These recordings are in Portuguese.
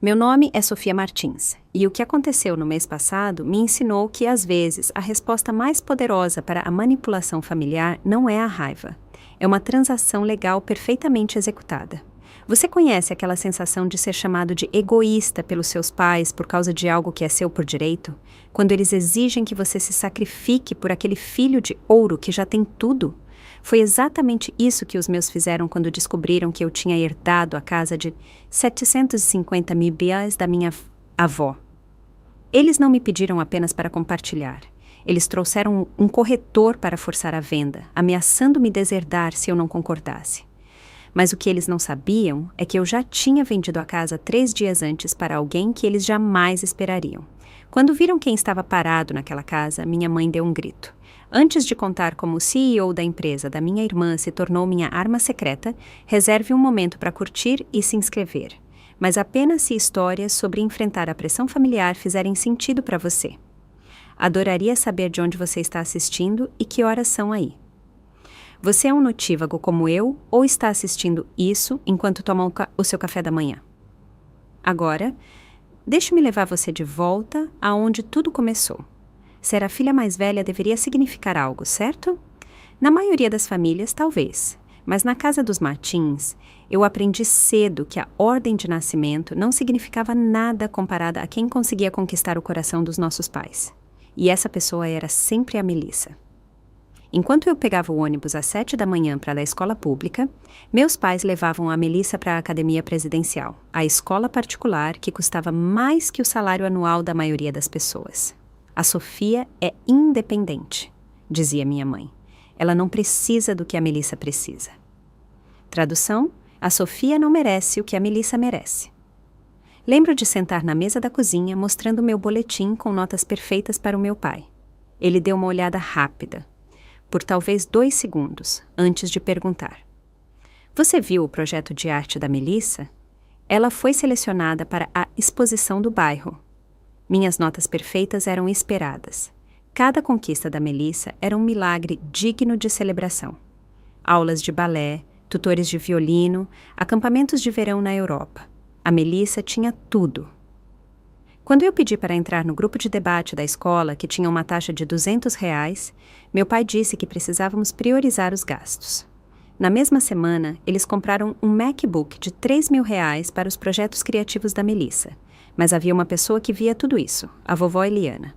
Meu nome é Sofia Martins, e o que aconteceu no mês passado me ensinou que, às vezes, a resposta mais poderosa para a manipulação familiar não é a raiva. É uma transação legal perfeitamente executada. Você conhece aquela sensação de ser chamado de egoísta pelos seus pais por causa de algo que é seu por direito? Quando eles exigem que você se sacrifique por aquele filho de ouro que já tem tudo? Foi exatamente isso que os meus fizeram quando descobriram que eu tinha herdado a casa de 750 mil reais da minha avó. Eles não me pediram apenas para compartilhar. Eles trouxeram um corretor para forçar a venda, ameaçando me deserdar se eu não concordasse. Mas o que eles não sabiam é que eu já tinha vendido a casa 3 dias antes para alguém que eles jamais esperariam. Quando viram quem estava parado naquela casa, minha mãe deu um grito. Antes de contar como o CEO da empresa da minha irmã se tornou minha arma secreta, reserve um momento para curtir e se inscrever. Mas apenas se histórias sobre enfrentar a pressão familiar fizerem sentido para você. Adoraria saber de onde você está assistindo e que horas são aí. Você é um notívago como eu ou está assistindo isso enquanto toma o seu café da manhã? Agora, deixe-me levar você de volta aonde tudo começou. Ser a filha mais velha deveria significar algo, certo? Na maioria das famílias, talvez. Mas na casa dos Martins, eu aprendi cedo que a ordem de nascimento não significava nada comparada a quem conseguia conquistar o coração dos nossos pais. E essa pessoa era sempre a Melissa. Enquanto eu pegava o ônibus às 7 da manhã para a escola pública, meus pais levavam a Melissa para a academia presidencial, a escola particular que custava mais que o salário anual da maioria das pessoas. A Sofia é independente, dizia minha mãe. Ela não precisa do que a Melissa precisa. Tradução: a Sofia não merece o que a Melissa merece. Lembro de sentar na mesa da cozinha mostrando meu boletim com notas perfeitas para o meu pai. Ele deu uma olhada rápida, por talvez 2 segundos, antes de perguntar. Você viu o projeto de arte da Melissa? Ela foi selecionada para a exposição do bairro. Minhas notas perfeitas eram esperadas. Cada conquista da Melissa era um milagre digno de celebração. Aulas de balé, tutores de violino, acampamentos de verão na Europa. A Melissa tinha tudo. Quando eu pedi para entrar no grupo de debate da escola, que tinha uma taxa de R$ 200, meu pai disse que precisávamos priorizar os gastos. Na mesma semana, eles compraram um MacBook de R$ 3.000 para os projetos criativos da Melissa. Mas havia uma pessoa que via tudo isso, a vovó Eliana.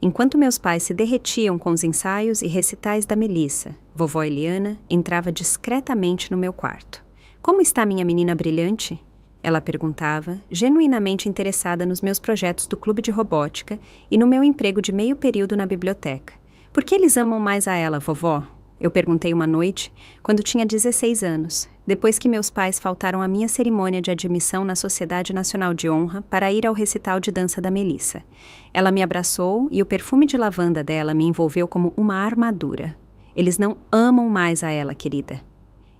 Enquanto meus pais se derretiam com os ensaios e recitais da Melissa, vovó Eliana entrava discretamente no meu quarto. Como está minha menina brilhante? Ela perguntava, genuinamente interessada nos meus projetos do clube de robótica e no meu emprego de meio período na biblioteca. Por que eles amam mais a ela, vovó? Eu perguntei uma noite, quando tinha 16 anos, depois que meus pais faltaram à minha cerimônia de admissão na Sociedade Nacional de Honra para ir ao recital de dança da Melissa. Ela me abraçou e o perfume de lavanda dela me envolveu como uma armadura. Eles não amam mais a ela, querida.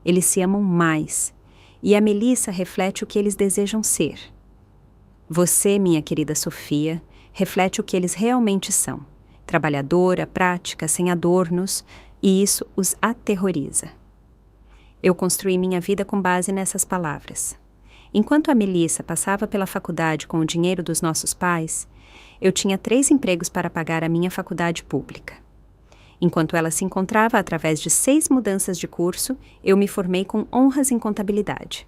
Eles se amam mais. E a Melissa reflete o que eles desejam ser. Você, minha querida Sofia, reflete o que eles realmente são. Trabalhadora, prática, sem adornos, e isso os aterroriza. Eu construí minha vida com base nessas palavras. Enquanto a Melissa passava pela faculdade com o dinheiro dos nossos pais, eu tinha 3 empregos para pagar a minha faculdade pública. Enquanto ela se encontrava através de 6 mudanças de curso, eu me formei com honras em contabilidade.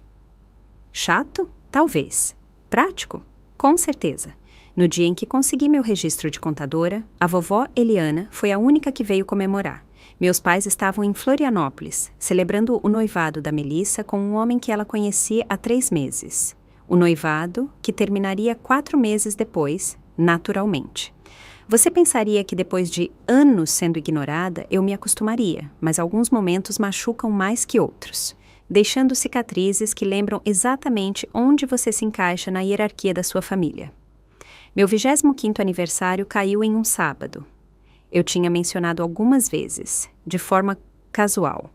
Chato? Talvez. Prático? Com certeza. No dia em que consegui meu registro de contadora, a vovó Eliana foi a única que veio comemorar. Meus pais estavam em Florianópolis, celebrando o noivado da Melissa com um homem que ela conhecia há 3 meses. O noivado que terminaria 4 meses depois, naturalmente. Você pensaria que depois de anos sendo ignorada, eu me acostumaria, mas alguns momentos machucam mais que outros, deixando cicatrizes que lembram exatamente onde você se encaixa na hierarquia da sua família. Meu 25º aniversário caiu em um sábado. Eu tinha mencionado algumas vezes, de forma casual.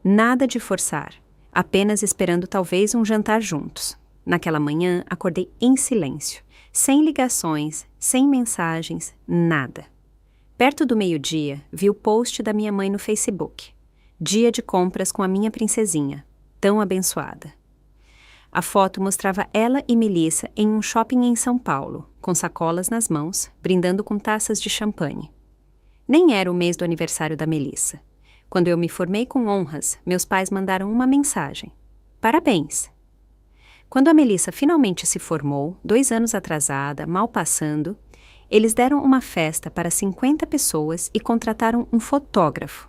Nada de forçar, apenas esperando talvez um jantar juntos. Naquela manhã, acordei em silêncio, sem ligações, sem mensagens, nada. Perto do meio-dia, vi o post da minha mãe no Facebook. Dia de compras com a minha princesinha, tão abençoada. A foto mostrava ela e Melissa em um shopping em São Paulo, com sacolas nas mãos, brindando com taças de champanhe. Nem era o mês do aniversário da Melissa. Quando eu me formei com honras, meus pais mandaram uma mensagem. Parabéns! Quando a Melissa finalmente se formou, 2 anos atrasada, mal passando, eles deram uma festa para 50 pessoas e contrataram um fotógrafo.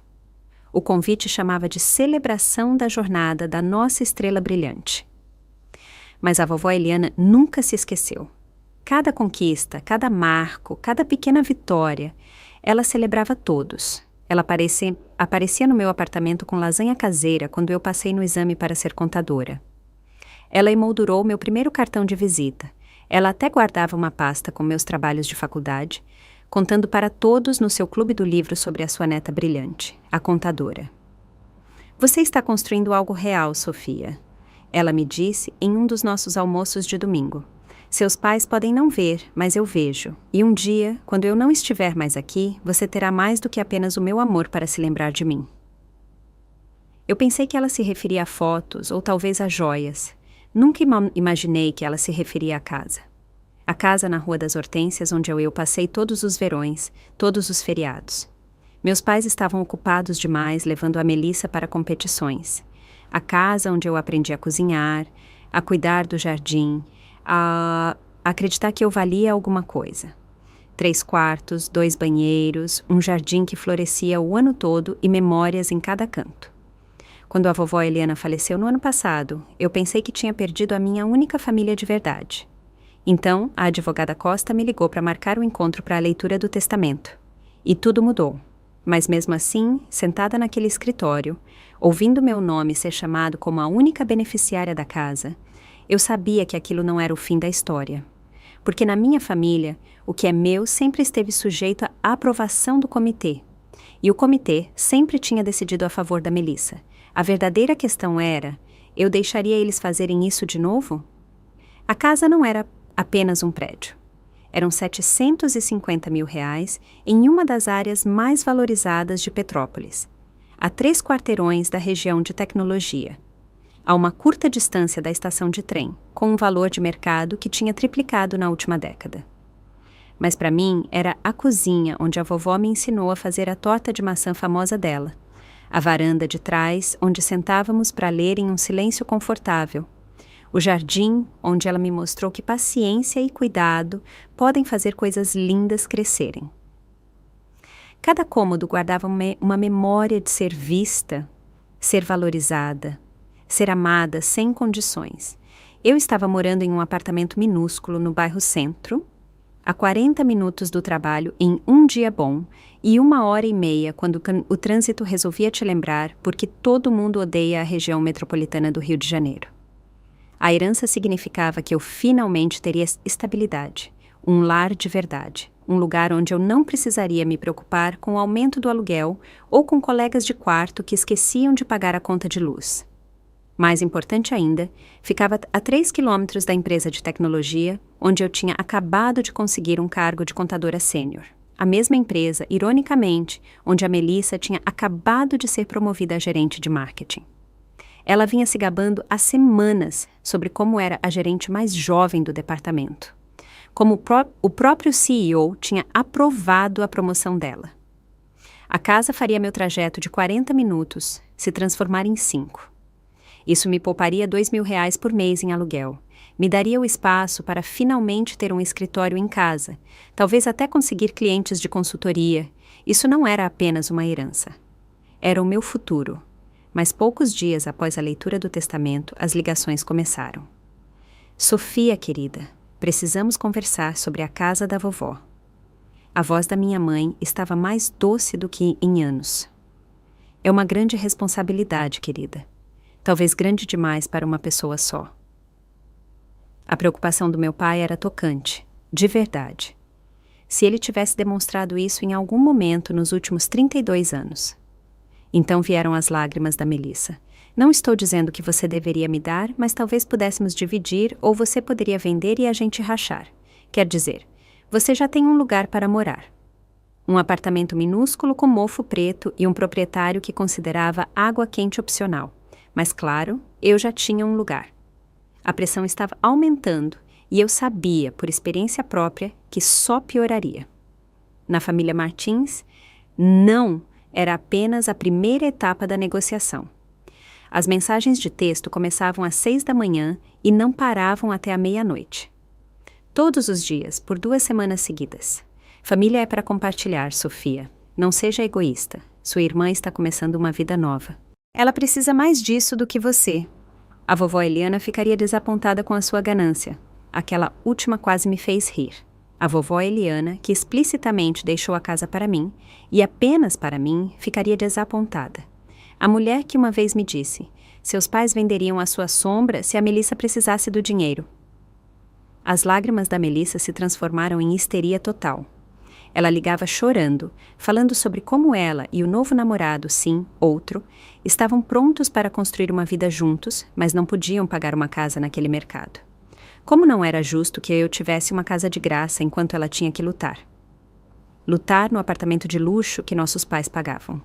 O convite chamava de Celebração da Jornada da Nossa Estrela Brilhante. Mas a vovó Eliana nunca se esqueceu. Cada conquista, cada marco, cada pequena vitória, ela celebrava todos. Ela aparecia no meu apartamento com lasanha caseira quando eu passei no exame para ser contadora. Ela emoldurou meu primeiro cartão de visita. Ela até guardava uma pasta com meus trabalhos de faculdade, contando para todos no seu clube do livro sobre a sua neta brilhante, a contadora. Você está construindo algo real, Sofia. Ela me disse em um dos nossos almoços de domingo. Seus pais podem não ver, mas eu vejo. E um dia, quando eu não estiver mais aqui, você terá mais do que apenas o meu amor para se lembrar de mim. Eu pensei que ela se referia a fotos ou talvez a joias. Nunca imaginei que ela se referia à casa. A casa na Rua das Hortênsias, onde eu passei todos os verões, todos os feriados. Meus pais estavam ocupados demais levando a Melissa para competições. A casa onde eu aprendi a cozinhar, a cuidar do jardim, a acreditar que eu valia alguma coisa. 3 quartos, 2 banheiros, um jardim que florescia o ano todo e memórias em cada canto. Quando a vovó Eliana faleceu no ano passado, eu pensei que tinha perdido a minha única família de verdade. Então, a advogada Costa me ligou para marcar o encontro para a leitura do testamento. E tudo mudou. Mas mesmo assim, sentada naquele escritório, ouvindo meu nome ser chamado como a única beneficiária da casa, eu sabia que aquilo não era o fim da história. Porque na minha família, o que é meu sempre esteve sujeito à aprovação do comitê. E o comitê sempre tinha decidido a favor da Melissa. A verdadeira questão era, eu deixaria eles fazerem isso de novo? A casa não era apenas um prédio. Eram R$750 mil em uma das áreas mais valorizadas de Petrópolis, a 3 quarteirões da região de tecnologia, a uma curta distância da estação de trem, com um valor de mercado que tinha triplicado na última década. Mas para mim era a cozinha onde a vovó me ensinou a fazer a torta de maçã famosa dela, a varanda de trás onde sentávamos para ler em um silêncio confortável, o jardim onde ela me mostrou que paciência e cuidado podem fazer coisas lindas crescerem. Cada cômodo guardava uma memória de ser vista, ser valorizada, ser amada sem condições. Eu estava morando em um apartamento minúsculo no bairro Centro, a 40 minutos do trabalho em um dia bom e 1h30 quando o trânsito resolvia te lembrar porque todo mundo odeia a região metropolitana do Rio de Janeiro. A herança significava que eu finalmente teria estabilidade, um lar de verdade, um lugar onde eu não precisaria me preocupar com o aumento do aluguel ou com colegas de quarto que esqueciam de pagar a conta de luz. Mais importante ainda, ficava a 3 quilômetros da empresa de tecnologia, onde eu tinha acabado de conseguir um cargo de contadora sênior. A mesma empresa, ironicamente, onde a Melissa tinha acabado de ser promovida a gerente de marketing. Ela vinha se gabando há semanas sobre como era a gerente mais jovem do departamento. Como o próprio CEO tinha aprovado a promoção dela. A casa faria meu trajeto de 40 minutos se transformar em 5. Isso me pouparia R$2.000 por mês em aluguel. Me daria o espaço para finalmente ter um escritório em casa, talvez até conseguir clientes de consultoria. Isso não era apenas uma herança. Era o meu futuro. Mas poucos dias após a leitura do testamento, as ligações começaram. Sofia, querida, precisamos conversar sobre a casa da vovó. A voz da minha mãe estava mais doce do que em anos. É uma grande responsabilidade, querida. Talvez grande demais para uma pessoa só. A preocupação do meu pai era tocante, de verdade. Se ele tivesse demonstrado isso em algum momento nos últimos 32 anos. Então vieram as lágrimas da Melissa. Não estou dizendo que você deveria me dar, mas talvez pudéssemos dividir ou você poderia vender e a gente rachar. Quer dizer, você já tem um lugar para morar. Um apartamento minúsculo com mofo preto e um proprietário que considerava água quente opcional. Mas claro, eu já tinha um lugar. A pressão estava aumentando e eu sabia, por experiência própria, que só pioraria. Na família Martins, não era apenas a primeira etapa da negociação. As mensagens de texto começavam às 6 da manhã e não paravam até a meia-noite. Todos os dias, por 2 semanas seguidas. Família é para compartilhar, Sofia. Não seja egoísta. Sua irmã está começando uma vida nova. Ela precisa mais disso do que você. A vovó Eliana ficaria desapontada com a sua ganância. Aquela última quase me fez rir. A vovó Eliana, que explicitamente deixou a casa para mim, e apenas para mim, ficaria desapontada. A mulher que uma vez me disse, seus pais venderiam a sua sombra se a Melissa precisasse do dinheiro. As lágrimas da Melissa se transformaram em histeria total. Ela ligava chorando, falando sobre como ela e o novo namorado, sim, outro, estavam prontos para construir uma vida juntos, mas não podiam pagar uma casa naquele mercado. Como não era justo que eu tivesse uma casa de graça enquanto ela tinha que lutar. Lutar no apartamento de luxo que nossos pais pagavam.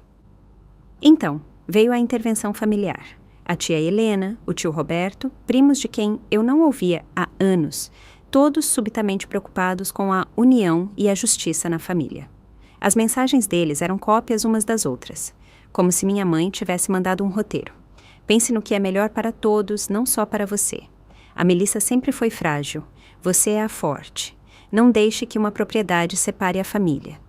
Então, veio a intervenção familiar. A tia Helena, o tio Roberto, primos de quem eu não ouvia há anos, todos subitamente preocupados com a união e a justiça na família. As mensagens deles eram cópias umas das outras, como se minha mãe tivesse mandado um roteiro. Pense no que é melhor para todos, não só para você. A Melissa sempre foi frágil. Você é a forte. Não deixe que uma propriedade separe a família.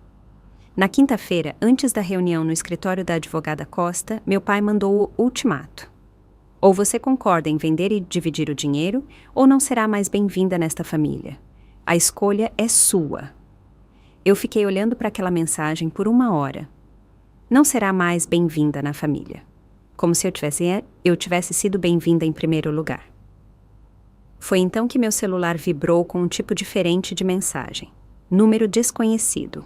Na quinta-feira, antes da reunião no escritório da advogada Costa, meu pai mandou o ultimato. Ou você concorda em vender e dividir o dinheiro, ou não será mais bem-vinda nesta família. A escolha é sua. Eu fiquei olhando para aquela mensagem por 1 hora. Não será mais bem-vinda na família. Como se eu tivesse sido bem-vinda em primeiro lugar. Foi então que meu celular vibrou com um tipo diferente de mensagem. Número desconhecido.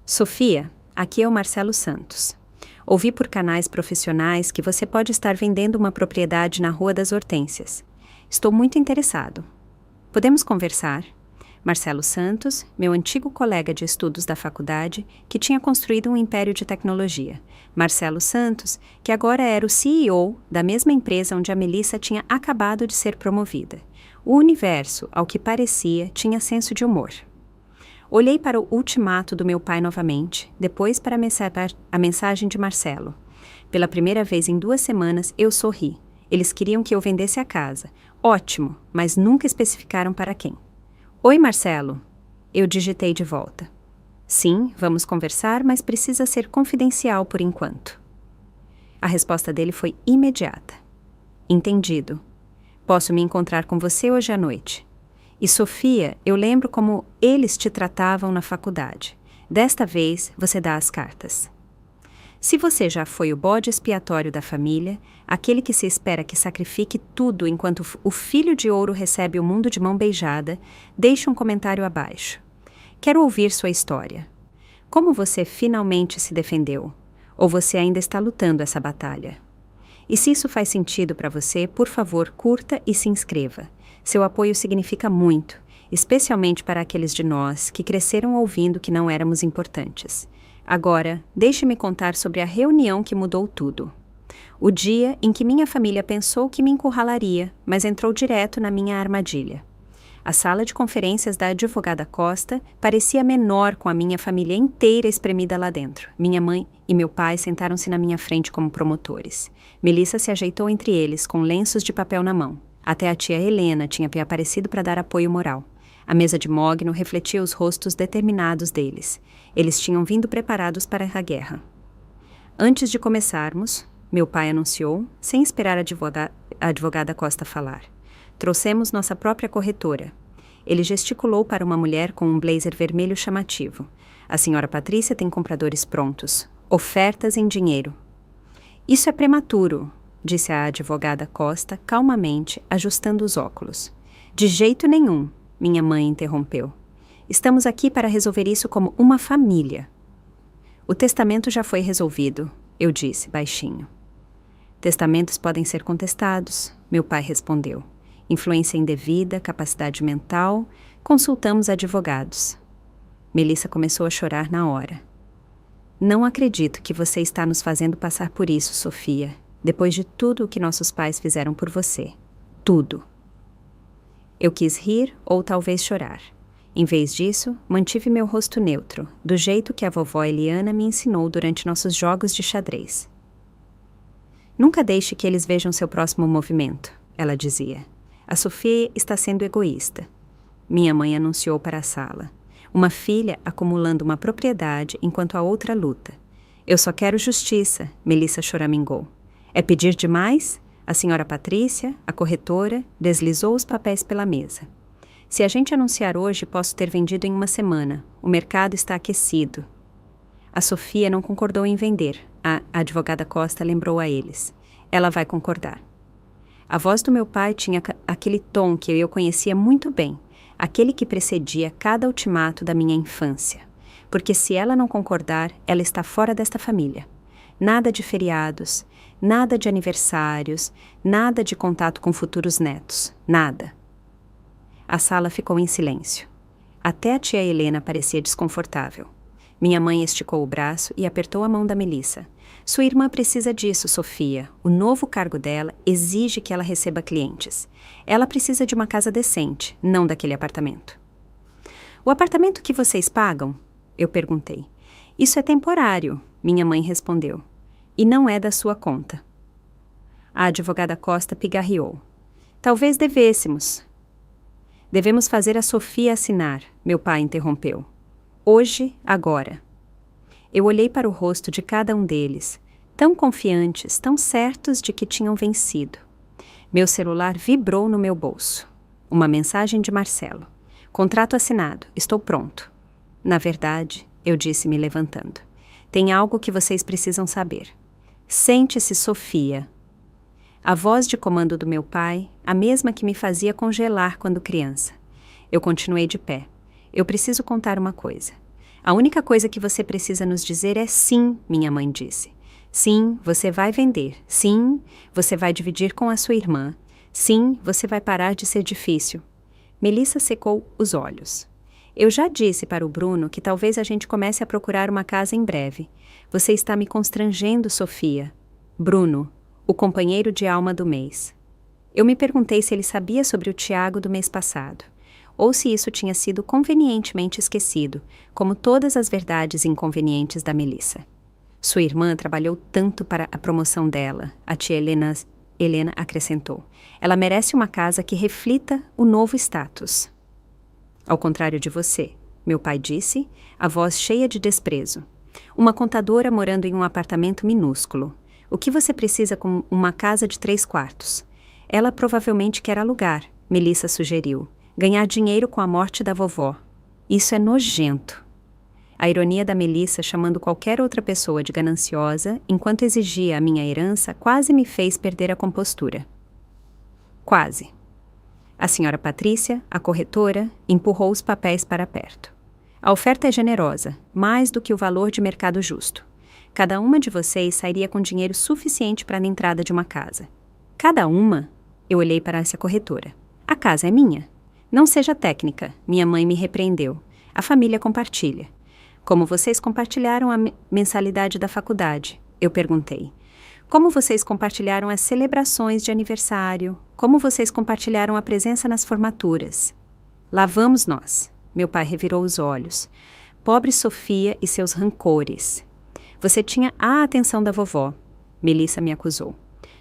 Sofia, aqui é o Marcelo Santos. Ouvi por canais profissionais que você pode estar vendendo uma propriedade na Rua das Hortênsias. Estou muito interessado. Podemos conversar? Marcelo Santos, meu antigo colega de estudos da faculdade, que tinha construído um império de tecnologia. Marcelo Santos, que agora era o CEO da mesma empresa onde a Melissa tinha acabado de ser promovida. O universo, ao que parecia, tinha senso de humor. Olhei para o ultimato do meu pai novamente, depois para a mensagem de Marcelo. Pela primeira vez em 2 semanas, eu sorri. Eles queriam que eu vendesse a casa. Ótimo, mas nunca especificaram para quem. Oi, Marcelo. Eu digitei de volta. Sim, vamos conversar, mas precisa ser confidencial por enquanto. A resposta dele foi imediata. Entendido. Posso me encontrar com você hoje à noite. E Sofia, eu lembro como eles te tratavam na faculdade. Desta vez, você dá as cartas. Se você já foi o bode expiatório da família, aquele que se espera que sacrifique tudo enquanto o filho de ouro recebe o mundo de mão beijada, deixe um comentário abaixo. Quero ouvir sua história. Como você finalmente se defendeu? Ou você ainda está lutando essa batalha? E se isso faz sentido para você, por favor, curta e se inscreva. Seu apoio significa muito, especialmente para aqueles de nós que cresceram ouvindo que não éramos importantes. Agora, deixe-me contar sobre a reunião que mudou tudo. O dia em que minha família pensou que me encurralaria, mas entrou direto na minha armadilha. A sala de conferências da advogada Costa parecia menor com a minha família inteira espremida lá dentro. Minha mãe e meu pai sentaram-se na minha frente como promotores. Melissa se ajeitou entre eles, com lenços de papel na mão. Até a tia Helena tinha aparecido para dar apoio moral. A mesa de mogno refletia os rostos determinados deles. Eles tinham vindo preparados para a guerra. Antes de começarmos, meu pai anunciou, sem esperar a advogada Costa falar. Trouxemos nossa própria corretora. Ele gesticulou para uma mulher com um blazer vermelho chamativo. A senhora Patrícia tem compradores prontos. Ofertas em dinheiro. Isso é prematuro, disse a advogada Costa calmamente, ajustando os óculos. De jeito nenhum, minha mãe interrompeu. Estamos aqui para resolver isso como uma família. O testamento já foi resolvido, eu disse, baixinho. Testamentos podem ser contestados, meu pai respondeu. Influência indevida, capacidade mental, consultamos advogados. Melissa começou a chorar na hora. Não acredito que você está nos fazendo passar por isso, Sofia, depois de tudo o que nossos pais fizeram por você. Tudo. Eu quis rir ou talvez chorar. Em vez disso, mantive meu rosto neutro, do jeito que a vovó Eliana me ensinou durante nossos jogos de xadrez. Nunca deixe que eles vejam seu próximo movimento, ela dizia. A Sofia está sendo egoísta. Minha mãe anunciou para a sala. Uma filha acumulando uma propriedade enquanto a outra luta. Eu só quero justiça, Melissa choramingou. É pedir demais? A senhora Patrícia, a corretora, deslizou os papéis pela mesa. Se a gente anunciar hoje, posso ter vendido em uma semana. O mercado está aquecido. A Sofia não concordou em vender. A advogada Costa lembrou a eles. Ela vai concordar. A voz do meu pai tinha aquele tom que eu conhecia muito bem, aquele que precedia cada ultimato da minha infância. Porque se ela não concordar, ela está fora desta família. Nada de feriados, nada de aniversários, nada de contato com futuros netos, nada. A sala ficou em silêncio. Até a tia Helena parecia desconfortável. Minha mãe esticou o braço e apertou a mão da Melissa. Sua irmã precisa disso, Sofia. O novo cargo dela exige que ela receba clientes. Ela precisa de uma casa decente, não daquele apartamento. O apartamento que vocês pagam? Eu perguntei. Isso é temporário, minha mãe respondeu. E não é da sua conta. A advogada Costa pigarreou. Talvez devêssemos. Devemos fazer a Sofia assinar, meu pai interrompeu. Hoje, agora. Eu olhei para o rosto de cada um deles, tão confiantes, tão certos de que tinham vencido. Meu celular vibrou no meu bolso. Uma mensagem de Marcelo. Contrato assinado, estou pronto. Na verdade, eu disse me levantando. Tem algo que vocês precisam saber. Sente-se, Sofia. A voz de comando do meu pai, a mesma que me fazia congelar quando criança. Eu continuei de pé. Eu preciso contar uma coisa. A única coisa que você precisa nos dizer é sim, minha mãe disse. Sim, você vai vender. Sim, você vai dividir com a sua irmã. Sim, você vai parar de ser difícil. Melissa secou os olhos. Eu já disse para o Bruno que talvez a gente comece a procurar uma casa em breve. Você está me constrangendo, Sofia. Bruno, o companheiro de alma do mês. Eu me perguntei se ele sabia sobre o Tiago do mês passado, ou se isso tinha sido convenientemente esquecido, como todas as verdades inconvenientes da Melissa. Sua irmã trabalhou tanto para a promoção dela, a tia Helena acrescentou. Ela merece uma casa que reflita o novo status. Ao contrário de você, meu pai disse, a voz cheia de desprezo. Uma contadora morando em um apartamento minúsculo. O que você precisa com uma casa de 3 quartos? Ela provavelmente quer alugar, Melissa sugeriu. Ganhar dinheiro com a morte da vovó. Isso é nojento. A ironia da Melissa chamando qualquer outra pessoa de gananciosa, enquanto exigia a minha herança, quase me fez perder a compostura. Quase. A senhora Patrícia, a corretora, empurrou os papéis para perto. A oferta é generosa, mais do que o valor de mercado justo. Cada uma de vocês sairia com dinheiro suficiente para a entrada de uma casa. Cada uma? Eu olhei para essa corretora. A casa é minha. Não seja técnica, minha mãe me repreendeu. A família compartilha. Como vocês compartilharam a mensalidade da faculdade? Eu perguntei. Como vocês compartilharam as celebrações de aniversário? Como vocês compartilharam a presença nas formaturas? Lá vamos nós. Meu pai revirou os olhos. Pobre Sofia e seus rancores. Você tinha a atenção da vovó, Melissa me acusou.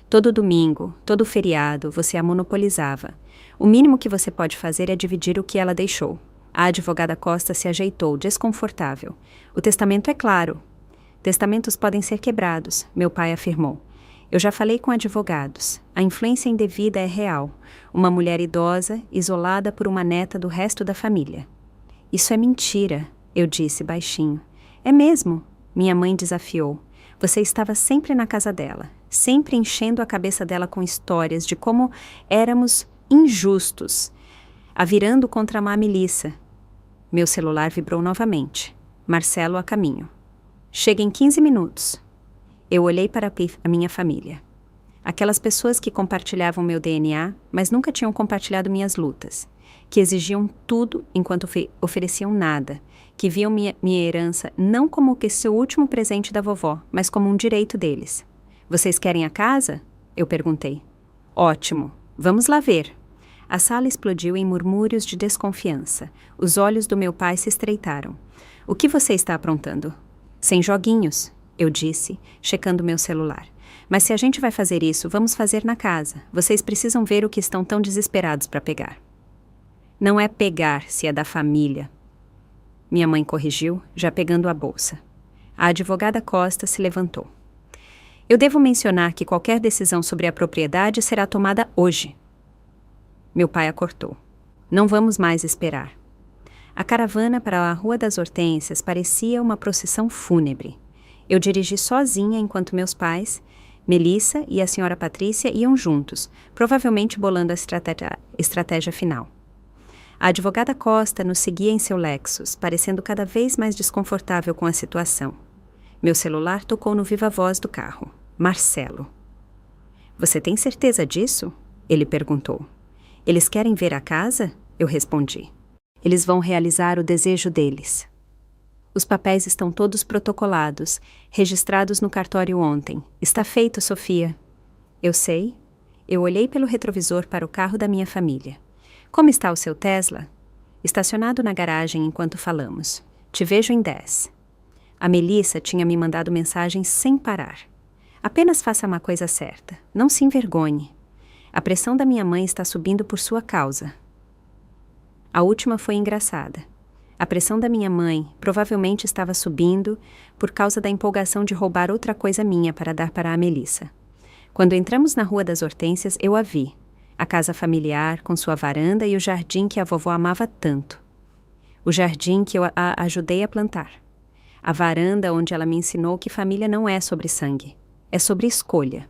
Todo domingo, todo feriado, você a monopolizava. O mínimo que você pode fazer é dividir o que ela deixou. A advogada Costa se ajeitou, desconfortável. O testamento é claro. Testamentos podem ser quebrados, meu pai afirmou. Eu já falei com advogados. A influência indevida é real. Uma mulher idosa, isolada por uma neta do resto da família. Isso é mentira, eu disse baixinho. É mesmo, minha mãe desafiou. Você estava sempre na casa dela, sempre enchendo a cabeça dela com histórias de como éramos injustos, a virando contra a má Melissa. Meu celular vibrou novamente. Marcelo a caminho. Chega em 15 minutos. Eu olhei para a minha família. Aquelas pessoas que compartilhavam meu DNA, mas nunca tinham compartilhado minhas lutas. Que exigiam tudo enquanto ofereciam nada. Que viam minha herança não como que seu último presente da vovó, mas como um direito deles. Vocês querem a casa? Eu perguntei. Ótimo. Vamos lá ver. A sala explodiu em murmúrios de desconfiança. Os olhos do meu pai se estreitaram. O que você está aprontando? Sem joguinhos, eu disse, checando meu celular. Mas se a gente vai fazer isso, vamos fazer na casa. Vocês precisam ver o que estão tão desesperados para pegar. Não é pegar, se é da família. Minha mãe corrigiu, já pegando a bolsa. A advogada Costa se levantou. Eu devo mencionar que qualquer decisão sobre a propriedade será tomada hoje. Meu pai a cortou. Não vamos mais esperar. A caravana para a Rua das Hortênsias parecia uma procissão fúnebre. Eu dirigi sozinha enquanto meus pais, Melissa e a senhora Patrícia iam juntos, provavelmente bolando a estratégia final. A advogada Costa nos seguia em seu Lexus, parecendo cada vez mais desconfortável com a situação. Meu celular tocou no viva-voz do carro. Marcelo. Você tem certeza disso? Ele perguntou. Eles querem ver a casa? Eu respondi. Eles vão realizar o desejo deles. Os papéis estão todos protocolados, registrados no cartório ontem. Está feito, Sofia. Eu sei. Eu olhei pelo retrovisor para o carro da minha família. Como está o seu Tesla? Estacionado na garagem enquanto falamos. Te vejo em 10. A Melissa tinha me mandado mensagens sem parar. Apenas faça uma coisa certa. Não se envergonhe. A pressão da minha mãe está subindo por sua causa. A última foi engraçada. A pressão da minha mãe provavelmente estava subindo por causa da empolgação de roubar outra coisa minha para dar para a Melissa. Quando entramos na Rua das Hortênsias, eu a vi. A casa familiar, com sua varanda e o jardim que a vovó amava tanto. O jardim que eu a ajudei a plantar. A varanda onde ela me ensinou que família não é sobre sangue, é sobre escolha.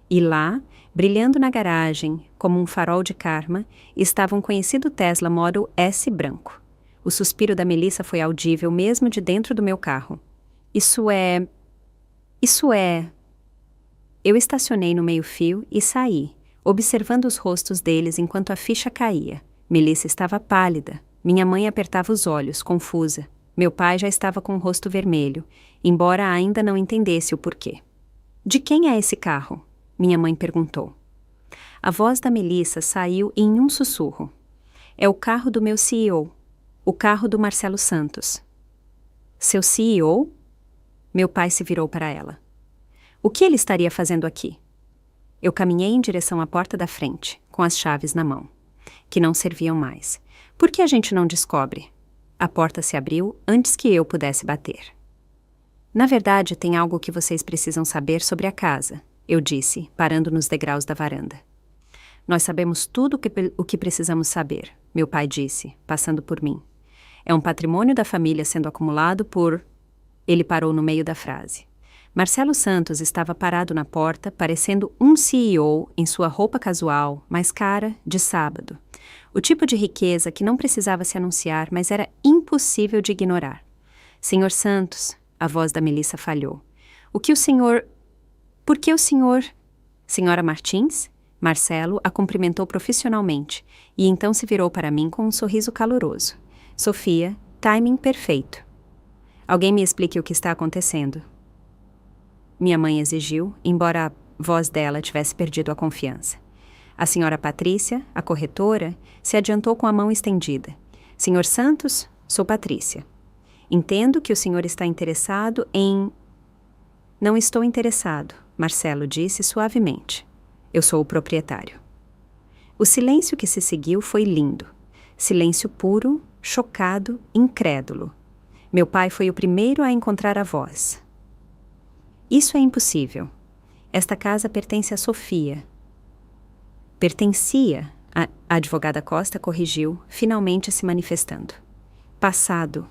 E lá, brilhando na garagem, como um farol de karma, estava um conhecido Tesla Model S branco. O suspiro da Melissa foi audível mesmo de dentro do meu carro. Isso é... Eu estacionei no meio-fio e saí, observando os rostos deles enquanto a ficha caía. Melissa estava pálida. Minha mãe apertava os olhos, confusa. Meu pai já estava com o rosto vermelho, embora ainda não entendesse o porquê. De quem é esse carro? Minha mãe perguntou. A voz da Melissa saiu em um sussurro. É o carro do meu CEO, o carro do Marcelo Santos. Seu CEO? Meu pai se virou para ela. O que ele estaria fazendo aqui? Eu caminhei em direção à porta da frente, com as chaves na mão, que não serviam mais. Por que a gente não descobre? A porta se abriu antes que eu pudesse bater. Na verdade, tem algo que vocês precisam saber sobre a casa, eu disse, parando nos degraus da varanda. Nós sabemos tudo o que precisamos saber, meu pai disse, passando por mim. É um patrimônio da família sendo acumulado por... Ele parou no meio da frase. Marcelo Santos estava parado na porta, parecendo um CEO em sua roupa casual, mais cara, de sábado. O tipo de riqueza que não precisava se anunciar, mas era impossível de ignorar. Senhor Santos, a voz da Melissa falhou. Por que o senhor... Senhora Martins? Marcelo a cumprimentou profissionalmente, e então se virou para mim com um sorriso caloroso. Sofia, timing perfeito. Alguém me explique o que está acontecendo. Minha mãe exigiu, embora a voz dela tivesse perdido a confiança. A senhora Patrícia, a corretora, se adiantou com a mão estendida. Senhor Santos, sou Patrícia. Entendo que o senhor está interessado em... Não estou interessado, Marcelo disse suavemente. Eu sou o proprietário. O silêncio que se seguiu foi lindo. Silêncio puro, chocado, incrédulo. Meu pai foi o primeiro a encontrar a voz. Isso é impossível. Esta casa pertence a Sofia. Pertencia, a advogada Costa corrigiu, finalmente se manifestando. Passado.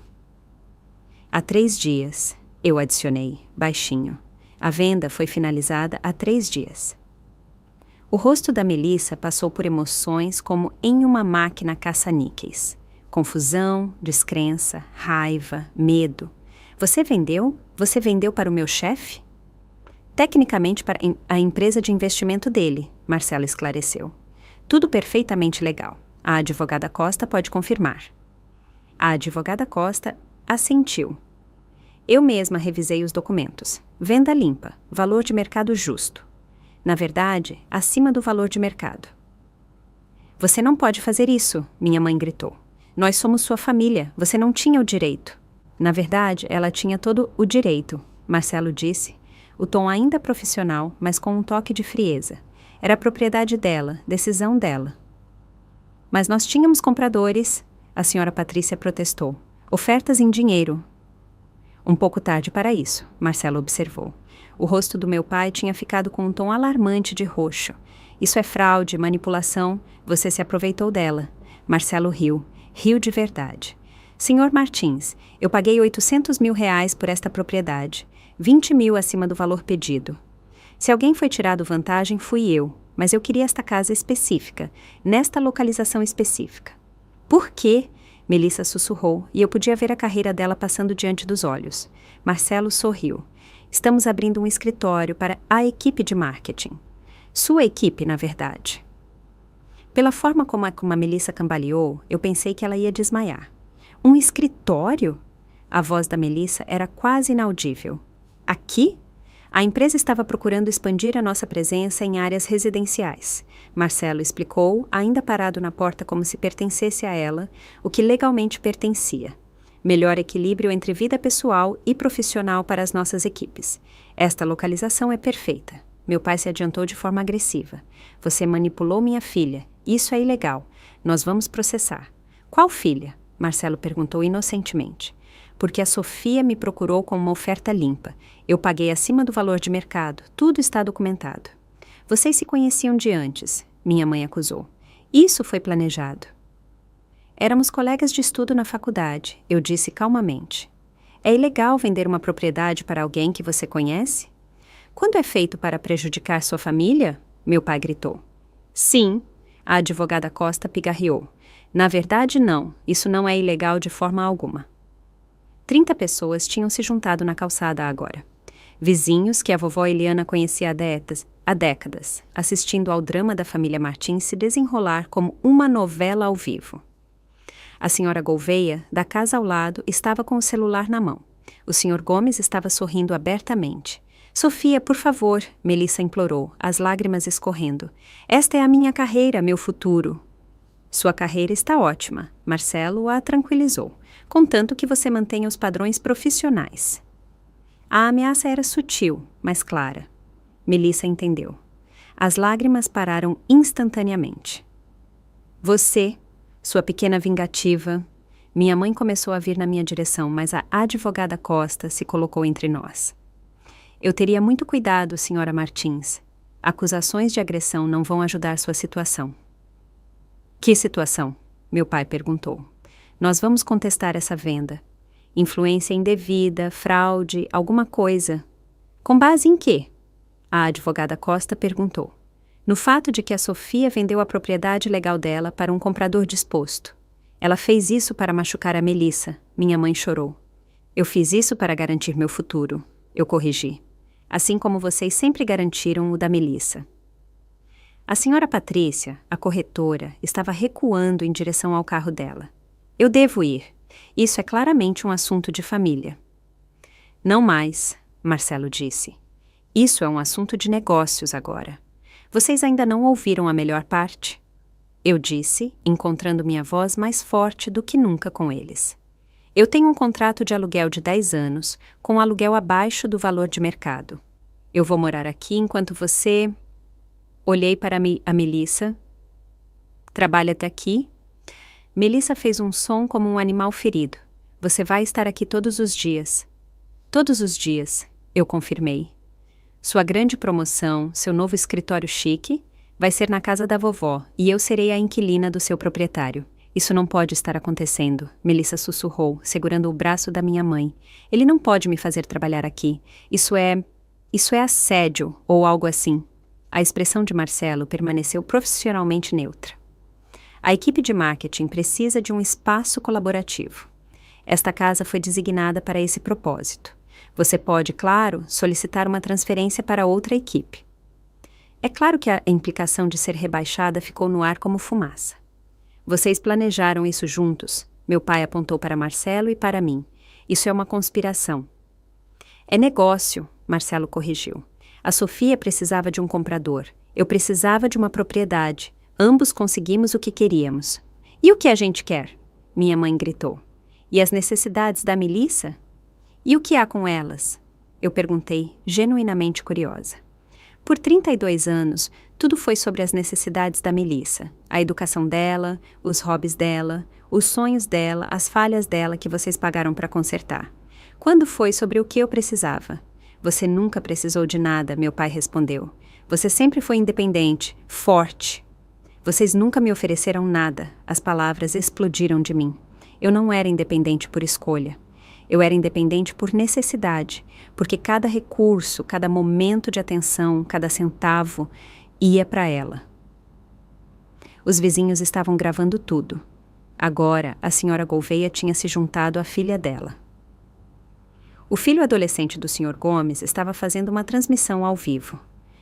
Há 3 dias, eu adicionei, baixinho. A venda foi finalizada há 3 dias. O rosto da Melissa passou por emoções como em uma máquina caça-níqueis. Confusão, descrença, raiva, medo. Você vendeu? Você vendeu para o meu chefe? Tecnicamente para a empresa de investimento dele, Marcelo esclareceu. Tudo perfeitamente legal. A advogada Costa pode confirmar. A advogada Costa assentiu. Eu mesma revisei os documentos. Venda limpa, valor de mercado justo. Na verdade, acima do valor de mercado. Você não pode fazer isso, minha mãe gritou. Nós somos sua família, você não tinha o direito. Na verdade, ela tinha todo o direito, Marcelo disse, o tom ainda profissional, mas com um toque de frieza. Era propriedade dela, decisão dela. Mas nós tínhamos compradores, a senhora Patrícia protestou. Ofertas em dinheiro. Um pouco tarde para isso, Marcelo observou. O rosto do meu pai tinha ficado com um tom alarmante de roxo. Isso é fraude, manipulação, você se aproveitou dela. Marcelo riu. Riu de verdade. Senhor Martins, eu paguei R$800 mil por esta propriedade. 20 mil acima do valor pedido. Se alguém foi tirado vantagem, fui eu. Mas eu queria esta casa específica, nesta localização específica. Por quê? Melissa sussurrou, e eu podia ver a carreira dela passando diante dos olhos. Marcelo sorriu. Estamos abrindo um escritório para a equipe de marketing. Sua equipe, na verdade. Pela forma como a Melissa cambaleou, eu pensei que ela ia desmaiar. Um escritório? A voz da Melissa era quase inaudível. Aqui? A empresa estava procurando expandir a nossa presença em áreas residenciais. Marcelo explicou, ainda parado na porta como se pertencesse a ela, o que legalmente pertencia. Melhor equilíbrio entre vida pessoal e profissional para as nossas equipes. Esta localização é perfeita. Meu pai se adiantou de forma agressiva. Você manipulou minha filha. Isso é ilegal. Nós vamos processar. Qual filha? Marcelo perguntou inocentemente. Porque a Sofia me procurou com uma oferta limpa. Eu paguei acima do valor de mercado. Tudo está documentado. Vocês se conheciam de antes, minha mãe acusou. Isso foi planejado. Éramos colegas de estudo na faculdade, eu disse calmamente. É ilegal vender uma propriedade para alguém que você conhece? Quando é feito para prejudicar sua família? Meu pai gritou. Sim, a advogada Costa pigarreou. Na verdade, não. Isso não é ilegal de forma alguma. 30 pessoas tinham se juntado na calçada agora. Vizinhos que a vovó Eliana conhecia há décadas, assistindo ao drama da família Martins se desenrolar como uma novela ao vivo. A senhora Gouveia, da casa ao lado, estava com o celular na mão. O senhor Gomes estava sorrindo abertamente. Sofia, por favor, Melissa implorou, as lágrimas escorrendo. Esta é a minha carreira, meu futuro. Sua carreira está ótima, Marcelo a tranquilizou, contanto que você mantenha os padrões profissionais. A ameaça era sutil, mas clara. Melissa entendeu. As lágrimas pararam instantaneamente. Você, sua pequena vingativa... Minha mãe começou a vir na minha direção, mas a advogada Costa se colocou entre nós. Eu teria muito cuidado, senhora Martins. Acusações de agressão não vão ajudar sua situação. Que situação? Meu pai perguntou. Nós vamos contestar essa venda. Influência indevida, fraude, alguma coisa. Com base em quê? A advogada Costa perguntou. No fato de que a Sofia vendeu a propriedade legal dela para um comprador disposto. Ela fez isso para machucar a Melissa, minha mãe chorou. Eu fiz isso para garantir meu futuro, eu corrigi. Assim como vocês sempre garantiram o da Melissa. A senhora Patrícia, a corretora, estava recuando em direção ao carro dela. Eu devo ir. Isso é claramente um assunto de família. Não mais, Marcelo disse. Isso é um assunto de negócios agora. Vocês ainda não ouviram a melhor parte? Eu disse, encontrando minha voz mais forte do que nunca com eles. Eu tenho um contrato de aluguel de 10 anos, com aluguel abaixo do valor de mercado. Eu vou morar aqui enquanto você... Olhei para a Melissa. Trabalha até aqui? Melissa fez um som como um animal ferido. Você vai estar aqui todos os dias. Todos os dias, eu confirmei. Sua grande promoção, seu novo escritório chique, vai ser na casa da vovó e eu serei a inquilina do seu proprietário. Isso não pode estar acontecendo, Melissa sussurrou, segurando o braço da minha mãe. Ele não pode me fazer trabalhar aqui. Isso é assédio ou algo assim. A expressão de Marcelo permaneceu profissionalmente neutra. A equipe de marketing precisa de um espaço colaborativo. Esta casa foi designada para esse propósito. Você pode, claro, solicitar uma transferência para outra equipe. É claro que a implicação de ser rebaixada ficou no ar como fumaça. Vocês planejaram isso juntos? Meu pai apontou para Marcelo e para mim. Isso é uma conspiração. É negócio, Marcelo corrigiu. A Sofia precisava de um comprador. Eu precisava de uma propriedade. Ambos conseguimos o que queríamos. E o que a gente quer? Minha mãe gritou. E as necessidades da Melissa? E o que há com elas? Eu perguntei, genuinamente curiosa. Por 32 anos, tudo foi sobre as necessidades da Melissa. A educação dela, os hobbies dela, os sonhos dela, as falhas dela que vocês pagaram para consertar. Quando foi sobre o que eu precisava? Você nunca precisou de nada, meu pai respondeu. Você sempre foi independente, forte. Vocês nunca me ofereceram nada. As palavras explodiram de mim. Eu não era independente por escolha. Eu era independente por necessidade, porque cada recurso, cada momento de atenção, cada centavo ia para ela. Os vizinhos estavam gravando tudo. Agora, a senhora Gouveia tinha se juntado à filha dela. O filho adolescente do Sr. Gomes estava fazendo uma transmissão ao vivo.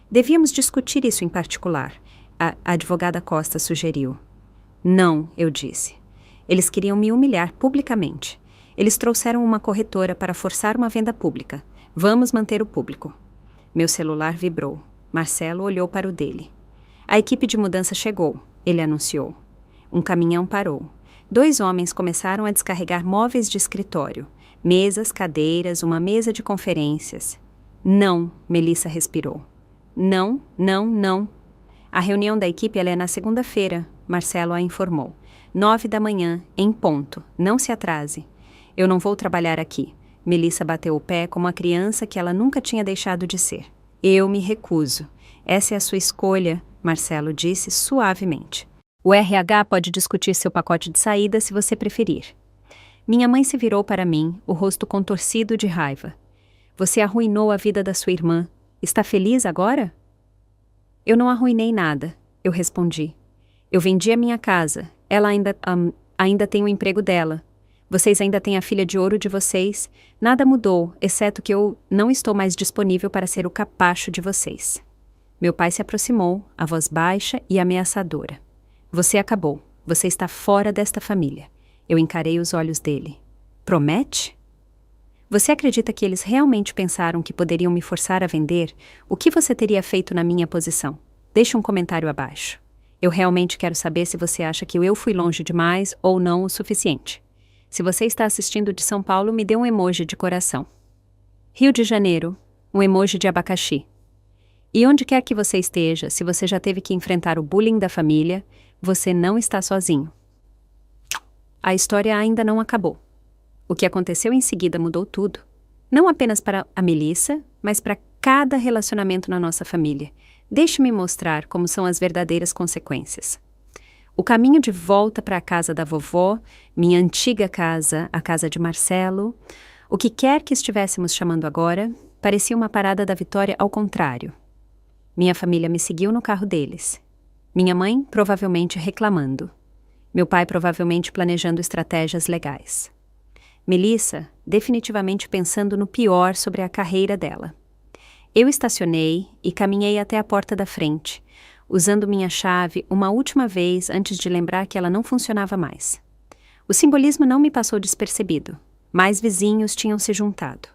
Devíamos discutir isso em particular, a advogada Costa sugeriu. Não, eu disse. Eles queriam me humilhar publicamente. Eles trouxeram uma corretora para forçar uma venda pública. Vamos manter o público. Meu celular vibrou. Marcelo olhou para o dele. A equipe de mudança chegou, ele anunciou. Um caminhão parou. 2 homens começaram a descarregar móveis de escritório. Mesas, cadeiras, uma mesa de conferências. Não, Melissa respirou. Não, não, não. A reunião da equipe é na segunda-feira, Marcelo a informou. 9 da manhã, em ponto. Não se atrase. Eu não vou trabalhar aqui. Melissa bateu o pé como a criança que ela nunca tinha deixado de ser. Eu me recuso. Essa é a sua escolha, Marcelo disse suavemente. O RH pode discutir seu pacote de saída se você preferir. Minha mãe se virou para mim, o rosto contorcido de raiva. Você arruinou a vida da sua irmã. Está feliz agora? Eu não arruinei nada, eu respondi. Eu vendi a minha casa. Ela ainda tem o emprego dela. Vocês ainda têm a filha de ouro de vocês. Nada mudou, exceto que eu não estou mais disponível para ser o capacho de vocês. Meu pai se aproximou, a voz baixa e ameaçadora. Você acabou. Você está fora desta família. Eu encarei os olhos dele. Promete? Você acredita que eles realmente pensaram que poderiam me forçar a vender? O que você teria feito na minha posição? Deixe um comentário abaixo. Eu realmente quero saber se você acha que eu fui longe demais ou não o suficiente. Se você está assistindo de São Paulo, me dê um emoji de coração. Rio de Janeiro, um emoji de abacaxi. E onde quer que você esteja, se você já teve que enfrentar o bullying da família, você não está sozinho. A história ainda não acabou. O que aconteceu em seguida mudou tudo. Não apenas para a Melissa, mas para cada relacionamento na nossa família. Deixe-me mostrar como são as verdadeiras consequências. O caminho de volta para a casa da vovó, minha antiga casa, a casa de Marcelo, o que quer que estivéssemos chamando agora, parecia uma parada da Vitória ao contrário. Minha família me seguiu no carro deles. Minha mãe provavelmente reclamando. Meu pai provavelmente planejando estratégias legais. Melissa definitivamente pensando no pior sobre a carreira dela. Eu estacionei e caminhei até a porta da frente, usando minha chave uma última vez antes de lembrar que ela não funcionava mais. O simbolismo não me passou despercebido. Mais vizinhos tinham se juntado.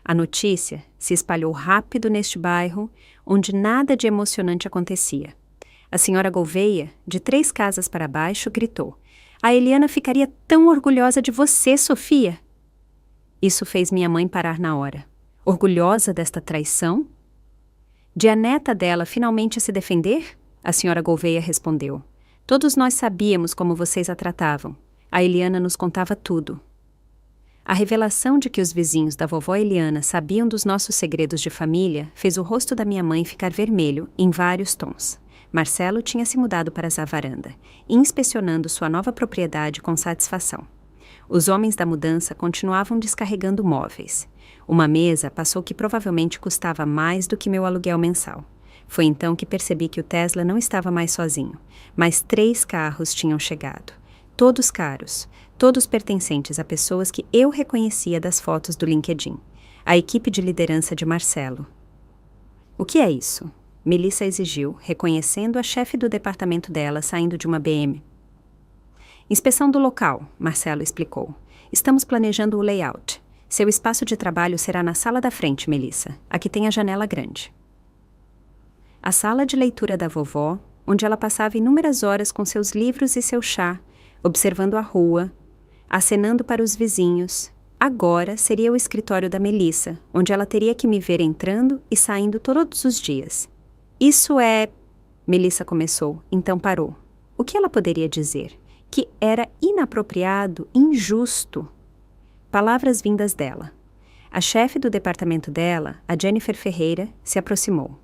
A notícia se espalhou rápido neste bairro, onde nada de emocionante acontecia. A senhora Gouveia, de 3 casas para baixo, gritou: "A Eliana ficaria tão orgulhosa de você, Sofia!" Isso fez minha mãe parar na hora. Orgulhosa desta traição? De a neta dela finalmente se defender? A senhora Gouveia respondeu. Todos nós sabíamos como vocês a tratavam. A Eliana nos contava tudo. A revelação de que os vizinhos da vovó Eliana sabiam dos nossos segredos de família fez o rosto da minha mãe ficar vermelho em vários tons. Marcelo tinha se mudado para a varanda, inspecionando sua nova propriedade com satisfação. Os homens da mudança continuavam descarregando móveis. Uma mesa passou que provavelmente custava mais do que meu aluguel mensal. Foi então que percebi que o Tesla não estava mais sozinho, mas 3 carros tinham chegado. Todos caros, todos pertencentes a pessoas que eu reconhecia das fotos do LinkedIn. A equipe de liderança de Marcelo. O que é isso? Melissa exigiu, reconhecendo a chefe do departamento dela saindo de uma BM. Inspeção do local, Marcelo explicou. Estamos planejando o layout. Seu espaço de trabalho será na sala da frente, Melissa. Aqui tem a janela grande. A sala de leitura da vovó, onde ela passava inúmeras horas com seus livros e seu chá, observando a rua, acenando para os vizinhos. Agora seria o escritório da Melissa, onde ela teria que me ver entrando e saindo todos os dias. Isso é... Melissa começou, então parou. O que ela poderia dizer? Que era inapropriado, injusto. Palavras vindas dela. A chefe do departamento dela, a Jennifer Ferreira, se aproximou.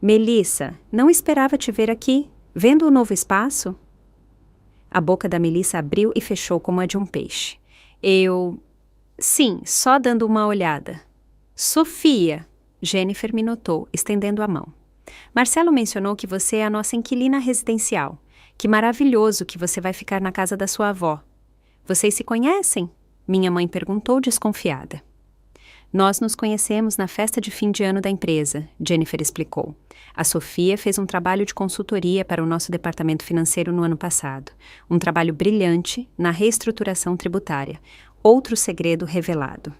Melissa, não esperava te ver aqui. Vendo o novo espaço? A boca da Melissa abriu e fechou como a de um peixe. Sim, só dando uma olhada. Sofia, Jennifer me notou, estendendo a mão. Marcelo mencionou que você é a nossa inquilina residencial. Que maravilhoso que você vai ficar na casa da sua avó. Vocês se conhecem? Minha mãe perguntou desconfiada. Nós nos conhecemos na festa de fim de ano da empresa, Jennifer explicou. A Sofia fez um trabalho de consultoria para o nosso departamento financeiro no ano passado. Um trabalho brilhante na reestruturação tributária. Outro segredo revelado.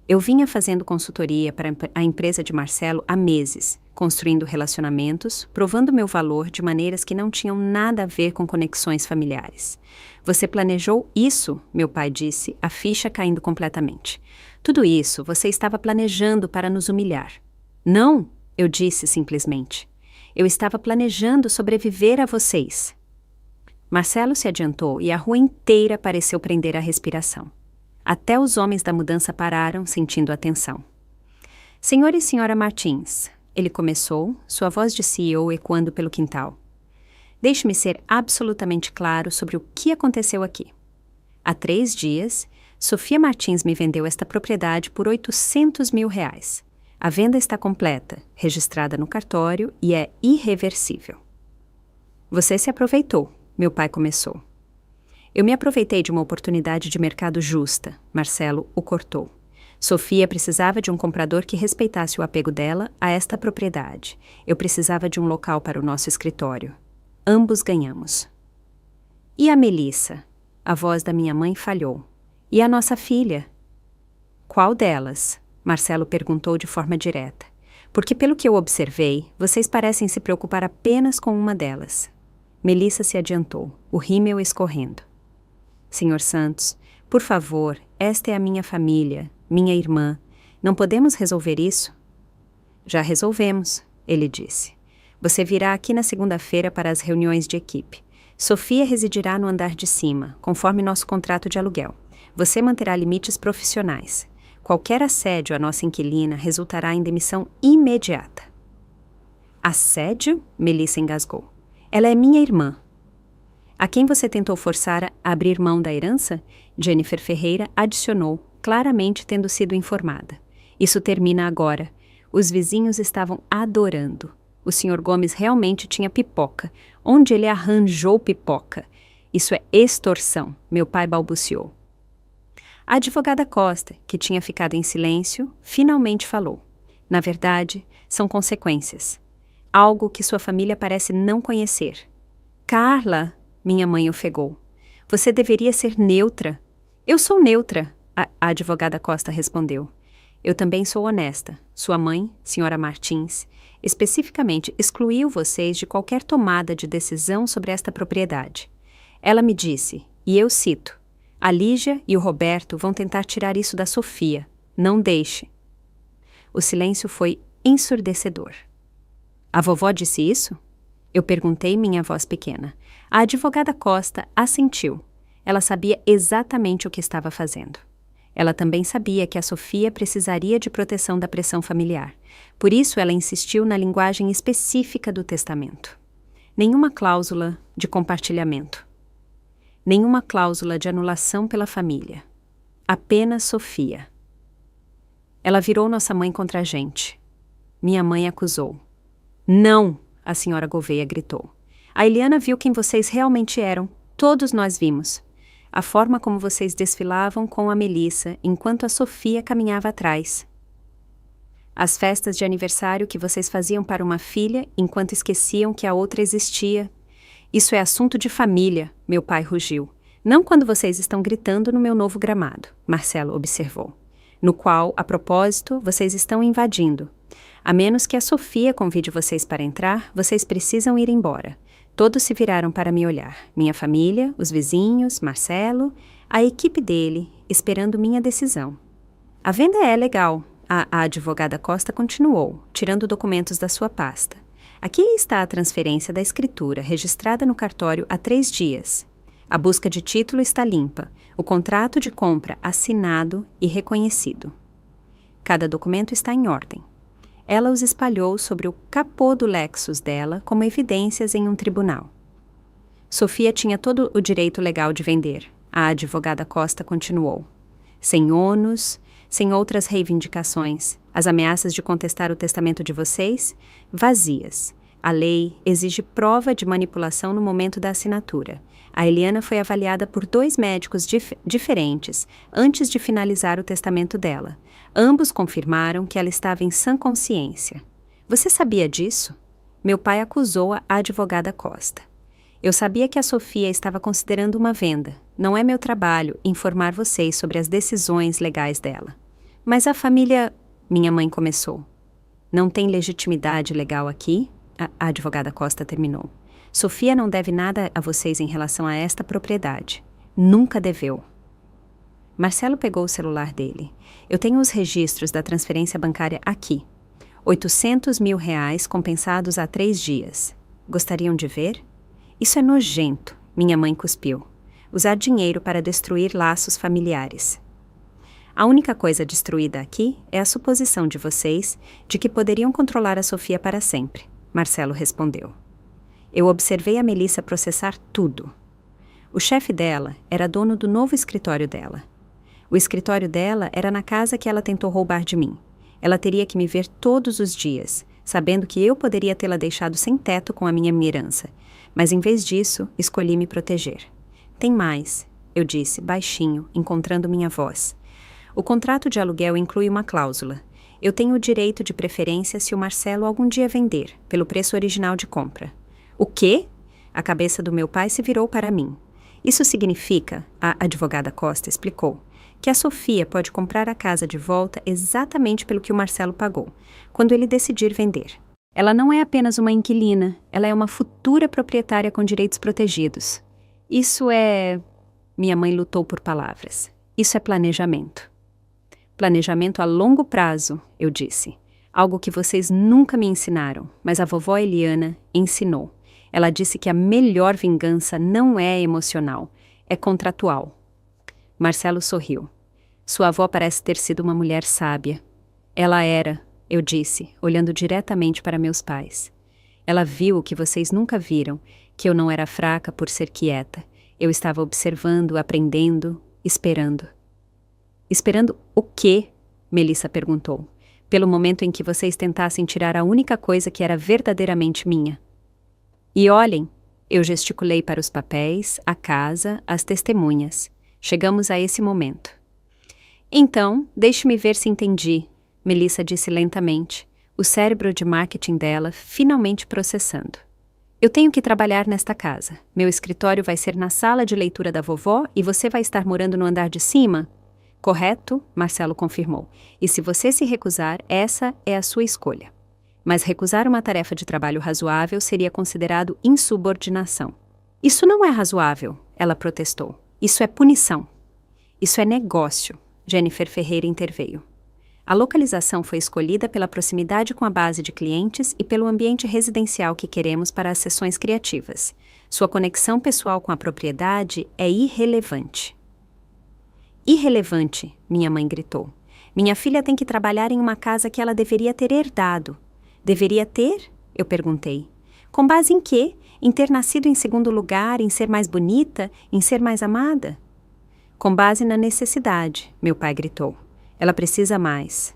Eu vinha fazendo consultoria para a empresa de Marcelo há meses, construindo relacionamentos, provando meu valor de maneiras que não tinham nada a ver com conexões familiares. Você planejou isso, meu pai disse, a ficha caindo completamente. Tudo isso você estava planejando para nos humilhar. Não, eu disse simplesmente. Eu estava planejando sobreviver a vocês. Marcelo se adiantou e a rua inteira pareceu prender a respiração. Até os homens da mudança pararam, sentindo a tensão. Senhor e senhora Martins, ele começou, sua voz de CEO ecoando pelo quintal. Deixe-me ser absolutamente claro sobre o que aconteceu aqui. Há 3 dias, Sofia Martins me vendeu esta propriedade por R$800 mil. A venda está completa, registrada no cartório e é irreversível. Você se aproveitou, meu pai começou. Eu me aproveitei de uma oportunidade de mercado justa, Marcelo o cortou. Sofia precisava de um comprador que respeitasse o apego dela a esta propriedade. Eu precisava de um local para o nosso escritório. Ambos ganhamos. E a Melissa? A voz da minha mãe falhou. E a nossa filha? Qual delas? Marcelo perguntou de forma direta. Porque pelo que eu observei, vocês parecem se preocupar apenas com uma delas. Melissa se adiantou, o rímel escorrendo. Senhor Santos, por favor, esta é a minha família, minha irmã. Não podemos resolver isso? Já resolvemos, ele disse. Você virá aqui na segunda-feira para as reuniões de equipe. Sofia residirá no andar de cima, conforme nosso contrato de aluguel. Você manterá limites profissionais. Qualquer assédio à nossa inquilina resultará em demissão imediata. Assédio? Melissa engasgou. Ela é minha irmã. A quem você tentou forçar a abrir mão da herança? Jennifer Ferreira adicionou, claramente tendo sido informada. Isso termina agora. Os vizinhos estavam adorando. O Sr. Gomes realmente tinha pipoca. Onde ele arranjou pipoca? Isso é extorsão, meu pai balbuciou. A advogada Costa, que tinha ficado em silêncio, finalmente falou. Na verdade, são consequências. Algo que sua família parece não conhecer. Carla, minha mãe ofegou. Você deveria ser neutra. Eu sou neutra, a advogada Costa respondeu. Eu também sou honesta. Sua mãe, senhora Martins, especificamente excluiu vocês de qualquer tomada de decisão sobre esta propriedade. Ela me disse, e eu cito, a Lígia e o Roberto vão tentar tirar isso da Sofia. Não deixe. O silêncio foi ensurdecedor. A vovó disse isso? Eu perguntei minha voz pequena. A advogada Costa assentiu. Ela sabia exatamente o que estava fazendo. Ela também sabia que a Sofia precisaria de proteção da pressão familiar. Por isso ela insistiu na linguagem específica do testamento. Nenhuma cláusula de compartilhamento. Nenhuma cláusula de anulação pela família. Apenas Sofia. Ela virou nossa mãe contra a gente. Minha mãe acusou. Não! A senhora Gouveia gritou. A Eliana viu quem vocês realmente eram. Todos nós vimos. A forma como vocês desfilavam com a Melissa enquanto a Sofia caminhava atrás. As festas de aniversário que vocês faziam para uma filha enquanto esqueciam que a outra existia. Isso é assunto de família, meu pai rugiu. Não quando vocês estão gritando no meu novo gramado, Marcelo observou. No qual, a propósito, vocês estão invadindo. A menos que a Sofia convide vocês para entrar, vocês precisam ir embora. Todos se viraram para me olhar. Minha família, os vizinhos, Marcelo, a equipe dele, esperando minha decisão. A venda é legal, a advogada Costa continuou, tirando documentos da sua pasta. Aqui está a transferência da escritura, registrada no cartório há 3 dias. A busca de título está limpa, o contrato de compra assinado e reconhecido. Cada documento está em ordem. Ela os espalhou sobre o capô do Lexus dela como evidências em um tribunal. Sofia tinha todo o direito legal de vender, a advogada Costa continuou. Sem ônus, sem outras reivindicações, as ameaças de contestar o testamento de vocês, vazias. A lei exige prova de manipulação no momento da assinatura. A Eliana foi avaliada por 2 médicos diferentes antes de finalizar o testamento dela. Ambos confirmaram que ela estava em sã consciência. Você sabia disso? Meu pai acusou a advogada Costa. Eu sabia que a Sofia estava considerando uma venda. Não é meu trabalho informar vocês sobre as decisões legais dela. Mas a família... Minha mãe começou. Não tem legitimidade legal aqui? A advogada Costa terminou. Sofia não deve nada a vocês em relação a esta propriedade. Nunca deveu. Marcelo pegou o celular dele. Eu tenho os registros da transferência bancária aqui. 800 mil reais compensados há 3 dias. Gostariam de ver? Isso é nojento, minha mãe cuspiu. Usar dinheiro para destruir laços familiares. A única coisa destruída aqui é a suposição de vocês de que poderiam controlar a Sofia para sempre, Marcelo respondeu. Eu observei a Melissa processar tudo. O chefe dela era dono do novo escritório dela. O escritório dela era na casa que ela tentou roubar de mim. Ela teria que me ver todos os dias, sabendo que eu poderia tê-la deixado sem teto com a minha herança. Mas em vez disso, escolhi me proteger. Tem mais, eu disse, baixinho, encontrando minha voz. O contrato de aluguel inclui uma cláusula. Eu tenho o direito de preferência se o Marcelo algum dia vender, pelo preço original de compra. O quê? A cabeça do meu pai se virou para mim. Isso significa, a advogada Costa explicou, que a Sofia pode comprar a casa de volta exatamente pelo que o Marcelo pagou, quando ele decidir vender. Ela não é apenas uma inquilina, ela é uma futura proprietária com direitos protegidos. Isso é... Minha mãe lutou por palavras. Isso é planejamento. Planejamento a longo prazo, eu disse. Algo que vocês nunca me ensinaram, mas a vovó Eliana ensinou. Ela disse que a melhor vingança não é emocional, é contratual. Marcelo sorriu. Sua avó parece ter sido uma mulher sábia. Ela era, eu disse, olhando diretamente para meus pais. Ela viu o que vocês nunca viram, que eu não era fraca por ser quieta. Eu estava observando, aprendendo, esperando. Esperando o quê? Melissa perguntou. Pelo momento em que vocês tentassem tirar a única coisa que era verdadeiramente minha. E olhem, eu gesticulei para os papéis, a casa, as testemunhas. Chegamos a esse momento. Então, deixe-me ver se entendi, Melissa disse lentamente, o cérebro de marketing dela finalmente processando. Eu tenho que trabalhar nesta casa. Meu escritório vai ser na sala de leitura da vovó e você vai estar morando no andar de cima? Correto, Marcelo confirmou. E se você se recusar, essa é a sua escolha. Mas recusar uma tarefa de trabalho razoável seria considerado insubordinação. Isso não é razoável, ela protestou. Isso é punição. Isso é negócio, Jennifer Ferreira interveio. A localização foi escolhida pela proximidade com a base de clientes e pelo ambiente residencial que queremos para as sessões criativas. Sua conexão pessoal com a propriedade é irrelevante. Irrelevante, minha mãe gritou. Minha filha tem que trabalhar em uma casa que ela deveria ter herdado. Deveria ter? Eu perguntei. Com base em quê? Em ter nascido em segundo lugar, em ser mais bonita, em ser mais amada? Com base na necessidade, meu pai gritou. Ela precisa mais.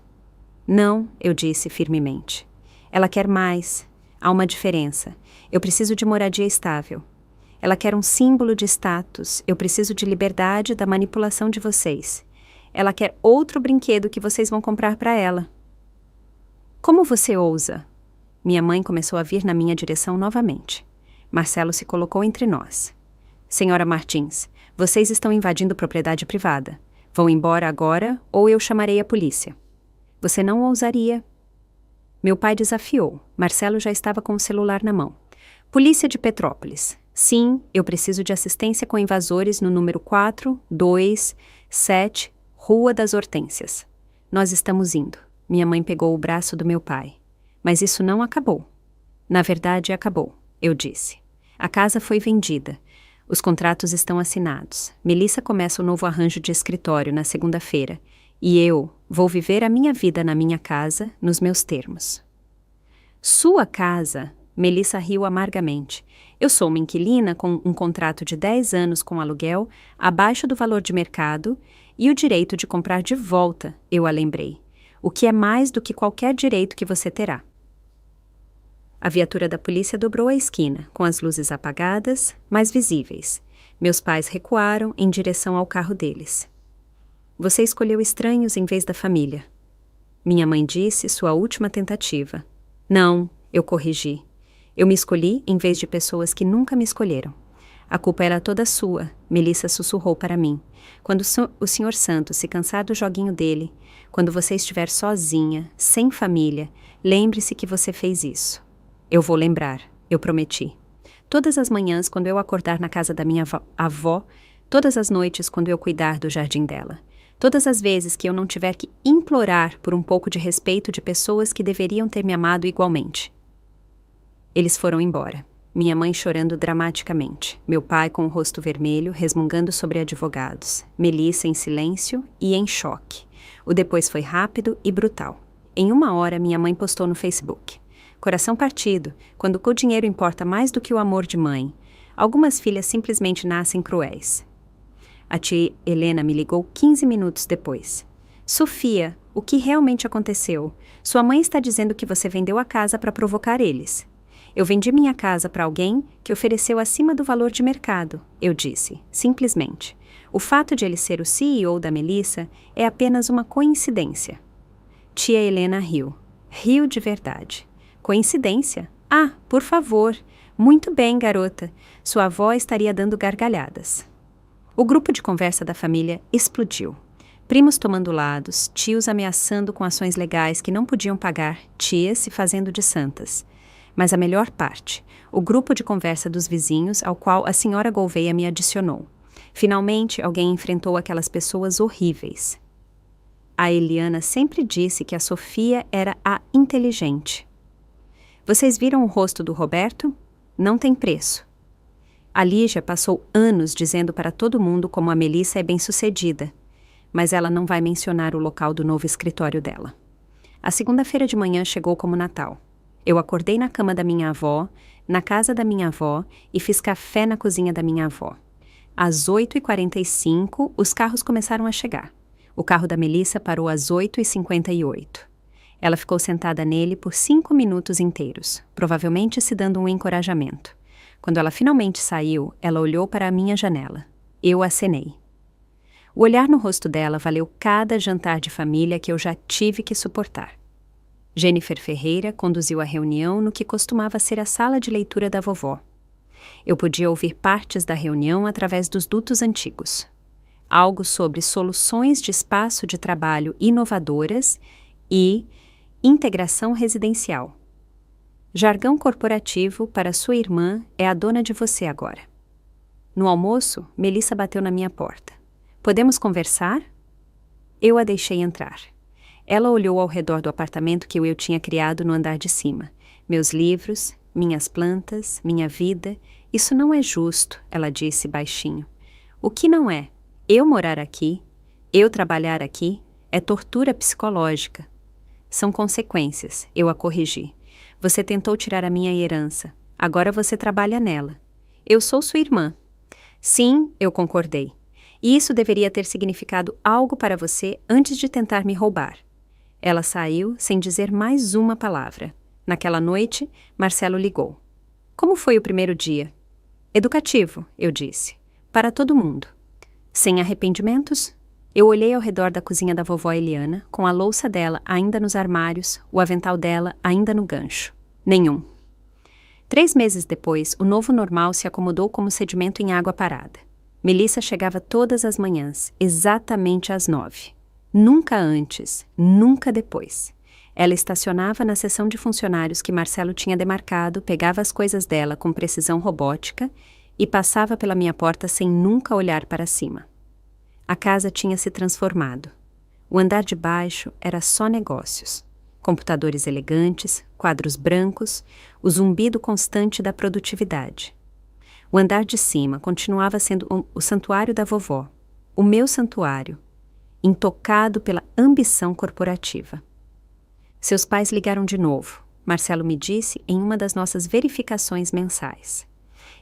Não, eu disse firmemente. Ela quer mais. Há uma diferença. Eu preciso de moradia estável. Ela quer um símbolo de status. Eu preciso de liberdade da manipulação de vocês. Ela quer outro brinquedo que vocês vão comprar para ela. Como você ousa? Minha mãe começou a vir na minha direção novamente. Marcelo se colocou entre nós. Senhora Martins, vocês estão invadindo propriedade privada. Vão embora agora ou eu chamarei a polícia. Você não ousaria. Meu pai desafiou. Marcelo já estava com o celular na mão. Polícia de Petrópolis. Sim, eu preciso de assistência com invasores no número 427, Rua das Hortênsias. Nós estamos indo. Minha mãe pegou o braço do meu pai. Mas isso não acabou. Na verdade, acabou, eu disse. A casa foi vendida. Os contratos estão assinados. Melissa começa o novo arranjo de escritório na segunda-feira. E eu vou viver a minha vida na minha casa, nos meus termos. Sua casa? Melissa riu amargamente. Eu sou uma inquilina com um contrato de 10 anos com aluguel, abaixo do valor de mercado, e o direito de comprar de volta, eu a lembrei. O que é mais do que qualquer direito que você terá. A viatura da polícia dobrou a esquina, com as luzes apagadas, mas visíveis. Meus pais recuaram em direção ao carro deles. Você escolheu estranhos em vez da família. Minha mãe disse sua última tentativa. Não, eu corrigi. Eu me escolhi em vez de pessoas que nunca me escolheram. A culpa era toda sua, Melissa sussurrou para mim. Quando o Sr. Santos se cansar do joguinho dele, quando você estiver sozinha, sem família, lembre-se que você fez isso. Eu vou lembrar, eu prometi. Todas as manhãs, quando eu acordar na casa da minha avó, todas as noites, quando eu cuidar do jardim dela. Todas as vezes que eu não tiver que implorar por um pouco de respeito de pessoas que deveriam ter me amado igualmente. Eles foram embora. Minha mãe chorando dramaticamente. Meu pai com o rosto vermelho, resmungando sobre advogados. Melissa em silêncio e em choque. O depois foi rápido e brutal. Em 1 hora, minha mãe postou no Facebook. Coração partido, quando o dinheiro importa mais do que o amor de mãe. Algumas filhas simplesmente nascem cruéis. A tia Helena me ligou 15 minutos depois. Sofia, o que realmente aconteceu? Sua mãe está dizendo que você vendeu a casa para provocar eles. Eu vendi minha casa para alguém que ofereceu acima do valor de mercado, eu disse, simplesmente. O fato de ele ser o CEO da Melissa é apenas uma coincidência. Tia Helena riu. Riu de verdade. Coincidência? Ah, por favor. Muito bem, garota. Sua avó estaria dando gargalhadas. O grupo de conversa da família explodiu. Primos tomando lados, tios ameaçando com ações legais que não podiam pagar, tias se fazendo de santas. Mas a melhor parte, o grupo de conversa dos vizinhos ao qual a senhora Gouveia me adicionou. Finalmente, alguém enfrentou aquelas pessoas horríveis. A Eliana sempre disse que a Sofia era a inteligente. Vocês viram o rosto do Roberto? Não tem preço. A Lígia passou anos dizendo para todo mundo como a Melissa é bem-sucedida, mas ela não vai mencionar o local do novo escritório dela. A segunda-feira de manhã chegou como Natal. Eu acordei na cama da minha avó, na casa da minha avó e fiz café na cozinha da minha avó. Às 8h45, os carros começaram a chegar. O carro da Melissa parou às 8h58. Ela ficou sentada nele por 5 minutos inteiros, provavelmente se dando um encorajamento. Quando ela finalmente saiu, ela olhou para a minha janela. Eu acenei. O olhar no rosto dela valeu cada jantar de família que eu já tive que suportar. Jennifer Ferreira conduziu a reunião no que costumava ser a sala de leitura da vovó. Eu podia ouvir partes da reunião através dos dutos antigos. Algo sobre soluções de espaço de trabalho inovadoras e integração residencial. Jargão corporativo para sua irmã é a dona de você agora. No almoço, Melissa bateu na minha porta. Podemos conversar? Eu a deixei entrar. Ela olhou ao redor do apartamento que eu tinha criado no andar de cima. Meus livros, minhas plantas, minha vida. Isso não é justo, ela disse baixinho. O que não é? Eu morar aqui, eu trabalhar aqui, é tortura psicológica. São consequências, eu a corrigi. Você tentou tirar a minha herança. Agora você trabalha nela. Eu sou sua irmã. Sim, eu concordei. E isso deveria ter significado algo para você antes de tentar me roubar. Ela saiu sem dizer mais uma palavra. Naquela noite, Marcelo ligou. Como foi o primeiro dia? Educativo, eu disse. Para todo mundo. Sem arrependimentos? Eu olhei ao redor da cozinha da vovó Eliana, com a louça dela ainda nos armários, o avental dela ainda no gancho. Nenhum. 3 meses depois, o novo normal se acomodou como sedimento em água parada. Melissa chegava todas as manhãs, exatamente às 9. Nunca antes, nunca depois. Ela estacionava na seção de funcionários que Marcelo tinha demarcado, pegava as coisas dela com precisão robótica e passava pela minha porta sem nunca olhar para cima. A casa tinha se transformado. O andar de baixo era só negócios. Computadores elegantes, quadros brancos, o zumbido constante da produtividade. O andar de cima continuava sendo o santuário da vovó, o meu santuário, intocado pela ambição corporativa. Seus pais ligaram de novo, Marcelo me disse em uma das nossas verificações mensais.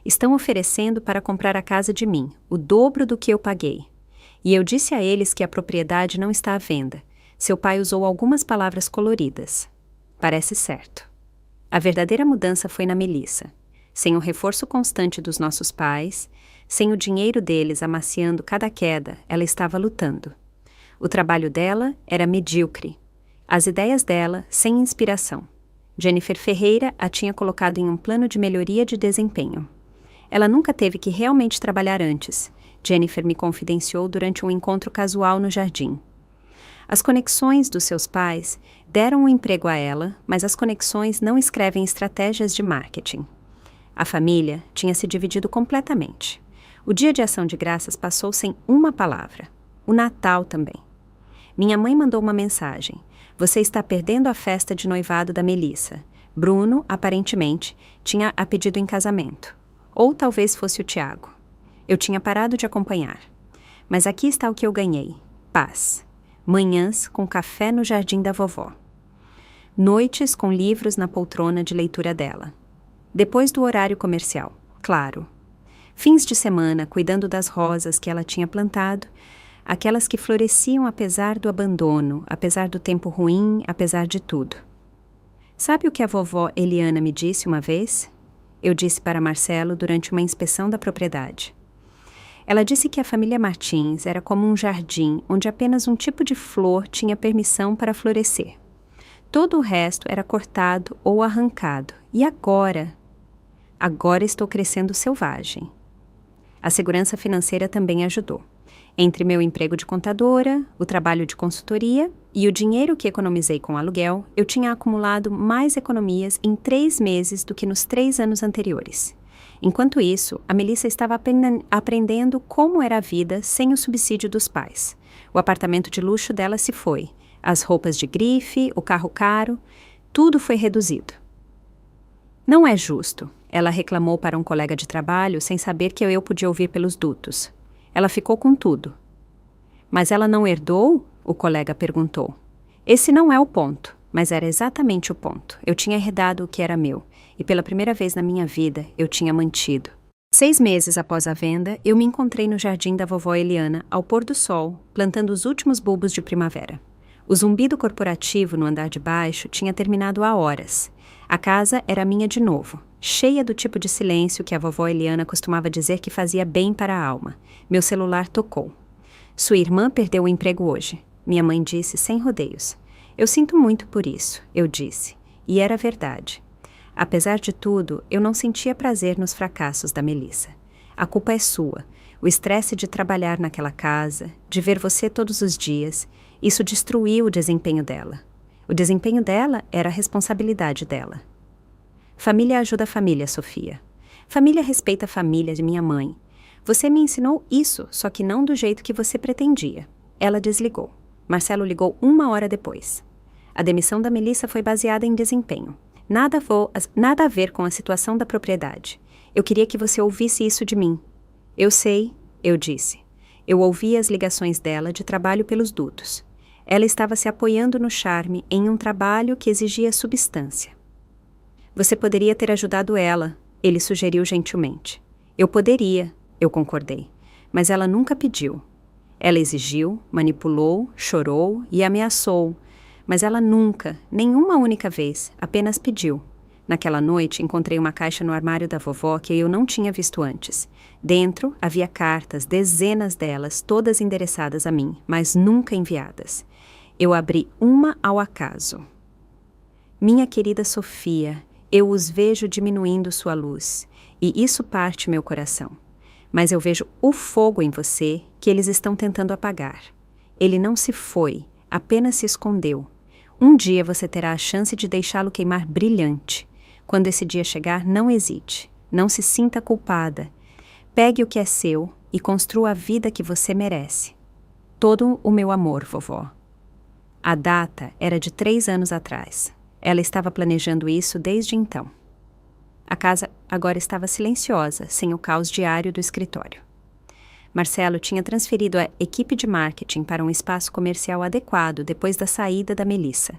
Estão oferecendo para comprar a casa de mim, o dobro do que eu paguei. E eu disse a eles que a propriedade não está à venda. Seu pai usou algumas palavras coloridas. Parece certo. A verdadeira mudança foi na Melissa. Sem o reforço constante dos nossos pais, sem o dinheiro deles amaciando cada queda, ela estava lutando. O trabalho dela era medíocre. As ideias dela, sem inspiração. Jennifer Ferreira a tinha colocado em um plano de melhoria de desempenho. Ela nunca teve que realmente trabalhar antes, Jennifer me confidenciou durante um encontro casual no jardim. As conexões dos seus pais deram um emprego a ela, mas as conexões não escrevem estratégias de marketing. A família tinha se dividido completamente. O dia de ação de graças passou sem uma palavra. O Natal também. Minha mãe mandou uma mensagem. Você está perdendo a festa de noivado da Melissa. Bruno, aparentemente, tinha a pedido em casamento. Ou talvez fosse o Tiago. Eu tinha parado de acompanhar. Mas aqui está o que eu ganhei. Paz. Manhãs com café no jardim da vovó. Noites com livros na poltrona de leitura dela. Depois do horário comercial, claro. Fins de semana cuidando das rosas que ela tinha plantado, aquelas que floresciam apesar do abandono, apesar do tempo ruim, apesar de tudo. Sabe o que a vovó Eliana me disse uma vez? Eu disse para Marcelo durante uma inspeção da propriedade. Ela disse que a família Martins era como um jardim onde apenas um tipo de flor tinha permissão para florescer. Todo o resto era cortado ou arrancado. E agora? Agora estou crescendo selvagem. A segurança financeira também ajudou. Entre meu emprego de contadora, o trabalho de consultoria e o dinheiro que economizei com o aluguel, eu tinha acumulado mais economias em 3 meses do que nos 3 anos anteriores. Enquanto isso, a Melissa estava aprendendo como era a vida sem o subsídio dos pais. O apartamento de luxo dela se foi. As roupas de grife, o carro caro, tudo foi reduzido. Não é justo, ela reclamou para um colega de trabalho sem saber que eu podia ouvir pelos dutos. Ela ficou com tudo. Mas ela não herdou? O colega perguntou. Esse não é o ponto, mas era exatamente o ponto. Eu tinha herdado o que era meu, e pela primeira vez na minha vida eu tinha mantido. 6 meses após a venda, eu me encontrei no jardim da vovó Eliana, ao pôr do sol, plantando os últimos bulbos de primavera. O zumbido corporativo no andar de baixo tinha terminado há horas. A casa era minha de novo, cheia do tipo de silêncio que a vovó Eliana costumava dizer que fazia bem para a alma. Meu celular tocou. Sua irmã perdeu o emprego hoje, minha mãe disse sem rodeios. Eu sinto muito por isso, eu disse, e era verdade. Apesar de tudo, eu não sentia prazer nos fracassos da Melissa. A culpa é sua. O estresse de trabalhar naquela casa, de ver você todos os dias, isso destruiu o desempenho dela. O desempenho dela era a responsabilidade dela. Família ajuda a família, Sofia. Família respeita a família de minha mãe. Você me ensinou isso, só que não do jeito que você pretendia. Ela desligou. Marcelo ligou 1 hora depois. A demissão da Melissa foi baseada em desempenho. Nada a ver com a situação da propriedade. Eu queria que você ouvisse isso de mim. Eu sei, eu disse. Eu ouvi as ligações dela de trabalho pelos dutos. Ela estava se apoiando no charme em um trabalho que exigia substância. Você poderia ter ajudado ela, ele sugeriu gentilmente. Eu poderia, eu concordei, mas ela nunca pediu. Ela exigiu, manipulou, chorou e ameaçou, mas ela nunca, nenhuma única vez, apenas pediu. Naquela noite, encontrei uma caixa no armário da vovó que eu não tinha visto antes. Dentro havia cartas, dezenas delas, todas endereçadas a mim, mas nunca enviadas. Eu abri uma ao acaso. Minha querida Sofia, eu os vejo diminuindo sua luz, e isso parte meu coração. Mas eu vejo o fogo em você que eles estão tentando apagar. Ele não se foi, apenas se escondeu. Um dia você terá a chance de deixá-lo queimar brilhante. Quando esse dia chegar, não hesite. Não se sinta culpada. Pegue o que é seu e construa a vida que você merece. Todo o meu amor, vovó. A data era de 3 anos atrás. Ela estava planejando isso desde então. A casa agora estava silenciosa, sem o caos diário do escritório. Marcelo tinha transferido a equipe de marketing para um espaço comercial adequado depois da saída da Melissa.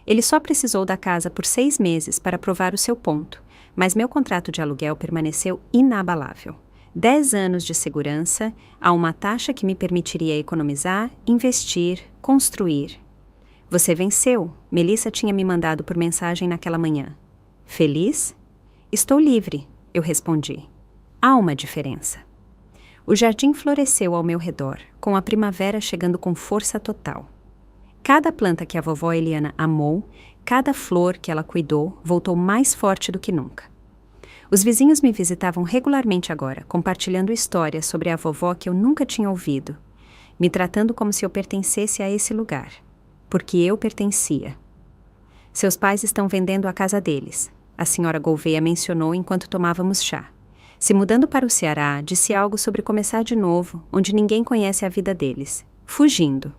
Ele só precisou da casa por 6 meses para provar o seu ponto, mas meu contrato de aluguel permaneceu inabalável. 10 anos de segurança a uma taxa que me permitiria economizar, investir, construir. Você venceu, Melissa tinha me mandado por mensagem naquela manhã. Feliz? Estou livre, eu respondi. Há uma diferença. O jardim floresceu ao meu redor, com a primavera chegando com força total. Cada planta que a vovó Eliana amou, cada flor que ela cuidou, voltou mais forte do que nunca. Os vizinhos me visitavam regularmente agora, compartilhando histórias sobre a vovó que eu nunca tinha ouvido, me tratando como se eu pertencesse a esse lugar, porque eu pertencia. Seus pais estão vendendo a casa deles, a senhora Gouveia mencionou enquanto tomávamos chá. Se mudando para o Ceará, disse algo sobre começar de novo, onde ninguém conhece a vida deles. Fugindo.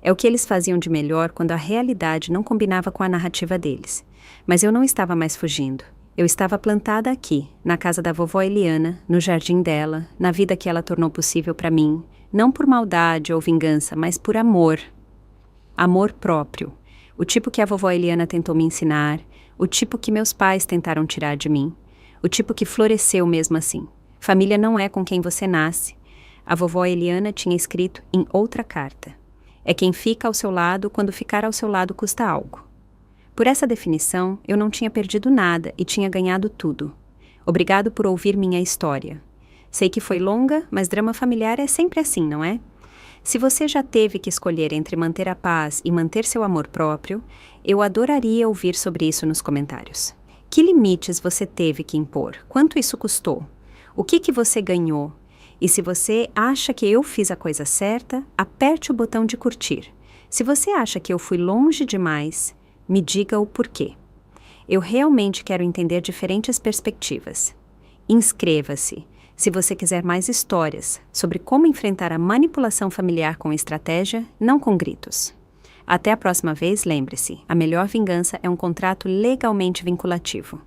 É o que eles faziam de melhor quando a realidade não combinava com a narrativa deles. Mas eu não estava mais fugindo. Eu estava plantada aqui, na casa da vovó Eliana, no jardim dela, na vida que ela tornou possível para mim, não por maldade ou vingança, mas por amor. Amor próprio. O tipo que a vovó Eliana tentou me ensinar, o tipo que meus pais tentaram tirar de mim. O tipo que floresceu mesmo assim. Família não é com quem você nasce. A vovó Eliana tinha escrito em outra carta. É quem fica ao seu lado quando ficar ao seu lado custa algo. Por essa definição, eu não tinha perdido nada e tinha ganhado tudo. Obrigado por ouvir minha história. Sei que foi longa, mas drama familiar é sempre assim, não é? Se você já teve que escolher entre manter a paz e manter seu amor próprio, eu adoraria ouvir sobre isso nos comentários. Que limites você teve que impor? Quanto isso custou? O que você ganhou? E se você acha que eu fiz a coisa certa, aperte o botão de curtir. Se você acha que eu fui longe demais, me diga o porquê. Eu realmente quero entender diferentes perspectivas. Inscreva-se, se você quiser mais histórias sobre como enfrentar a manipulação familiar com estratégia, não com gritos. Até a próxima vez, lembre-se, a melhor vingança é um contrato legalmente vinculativo.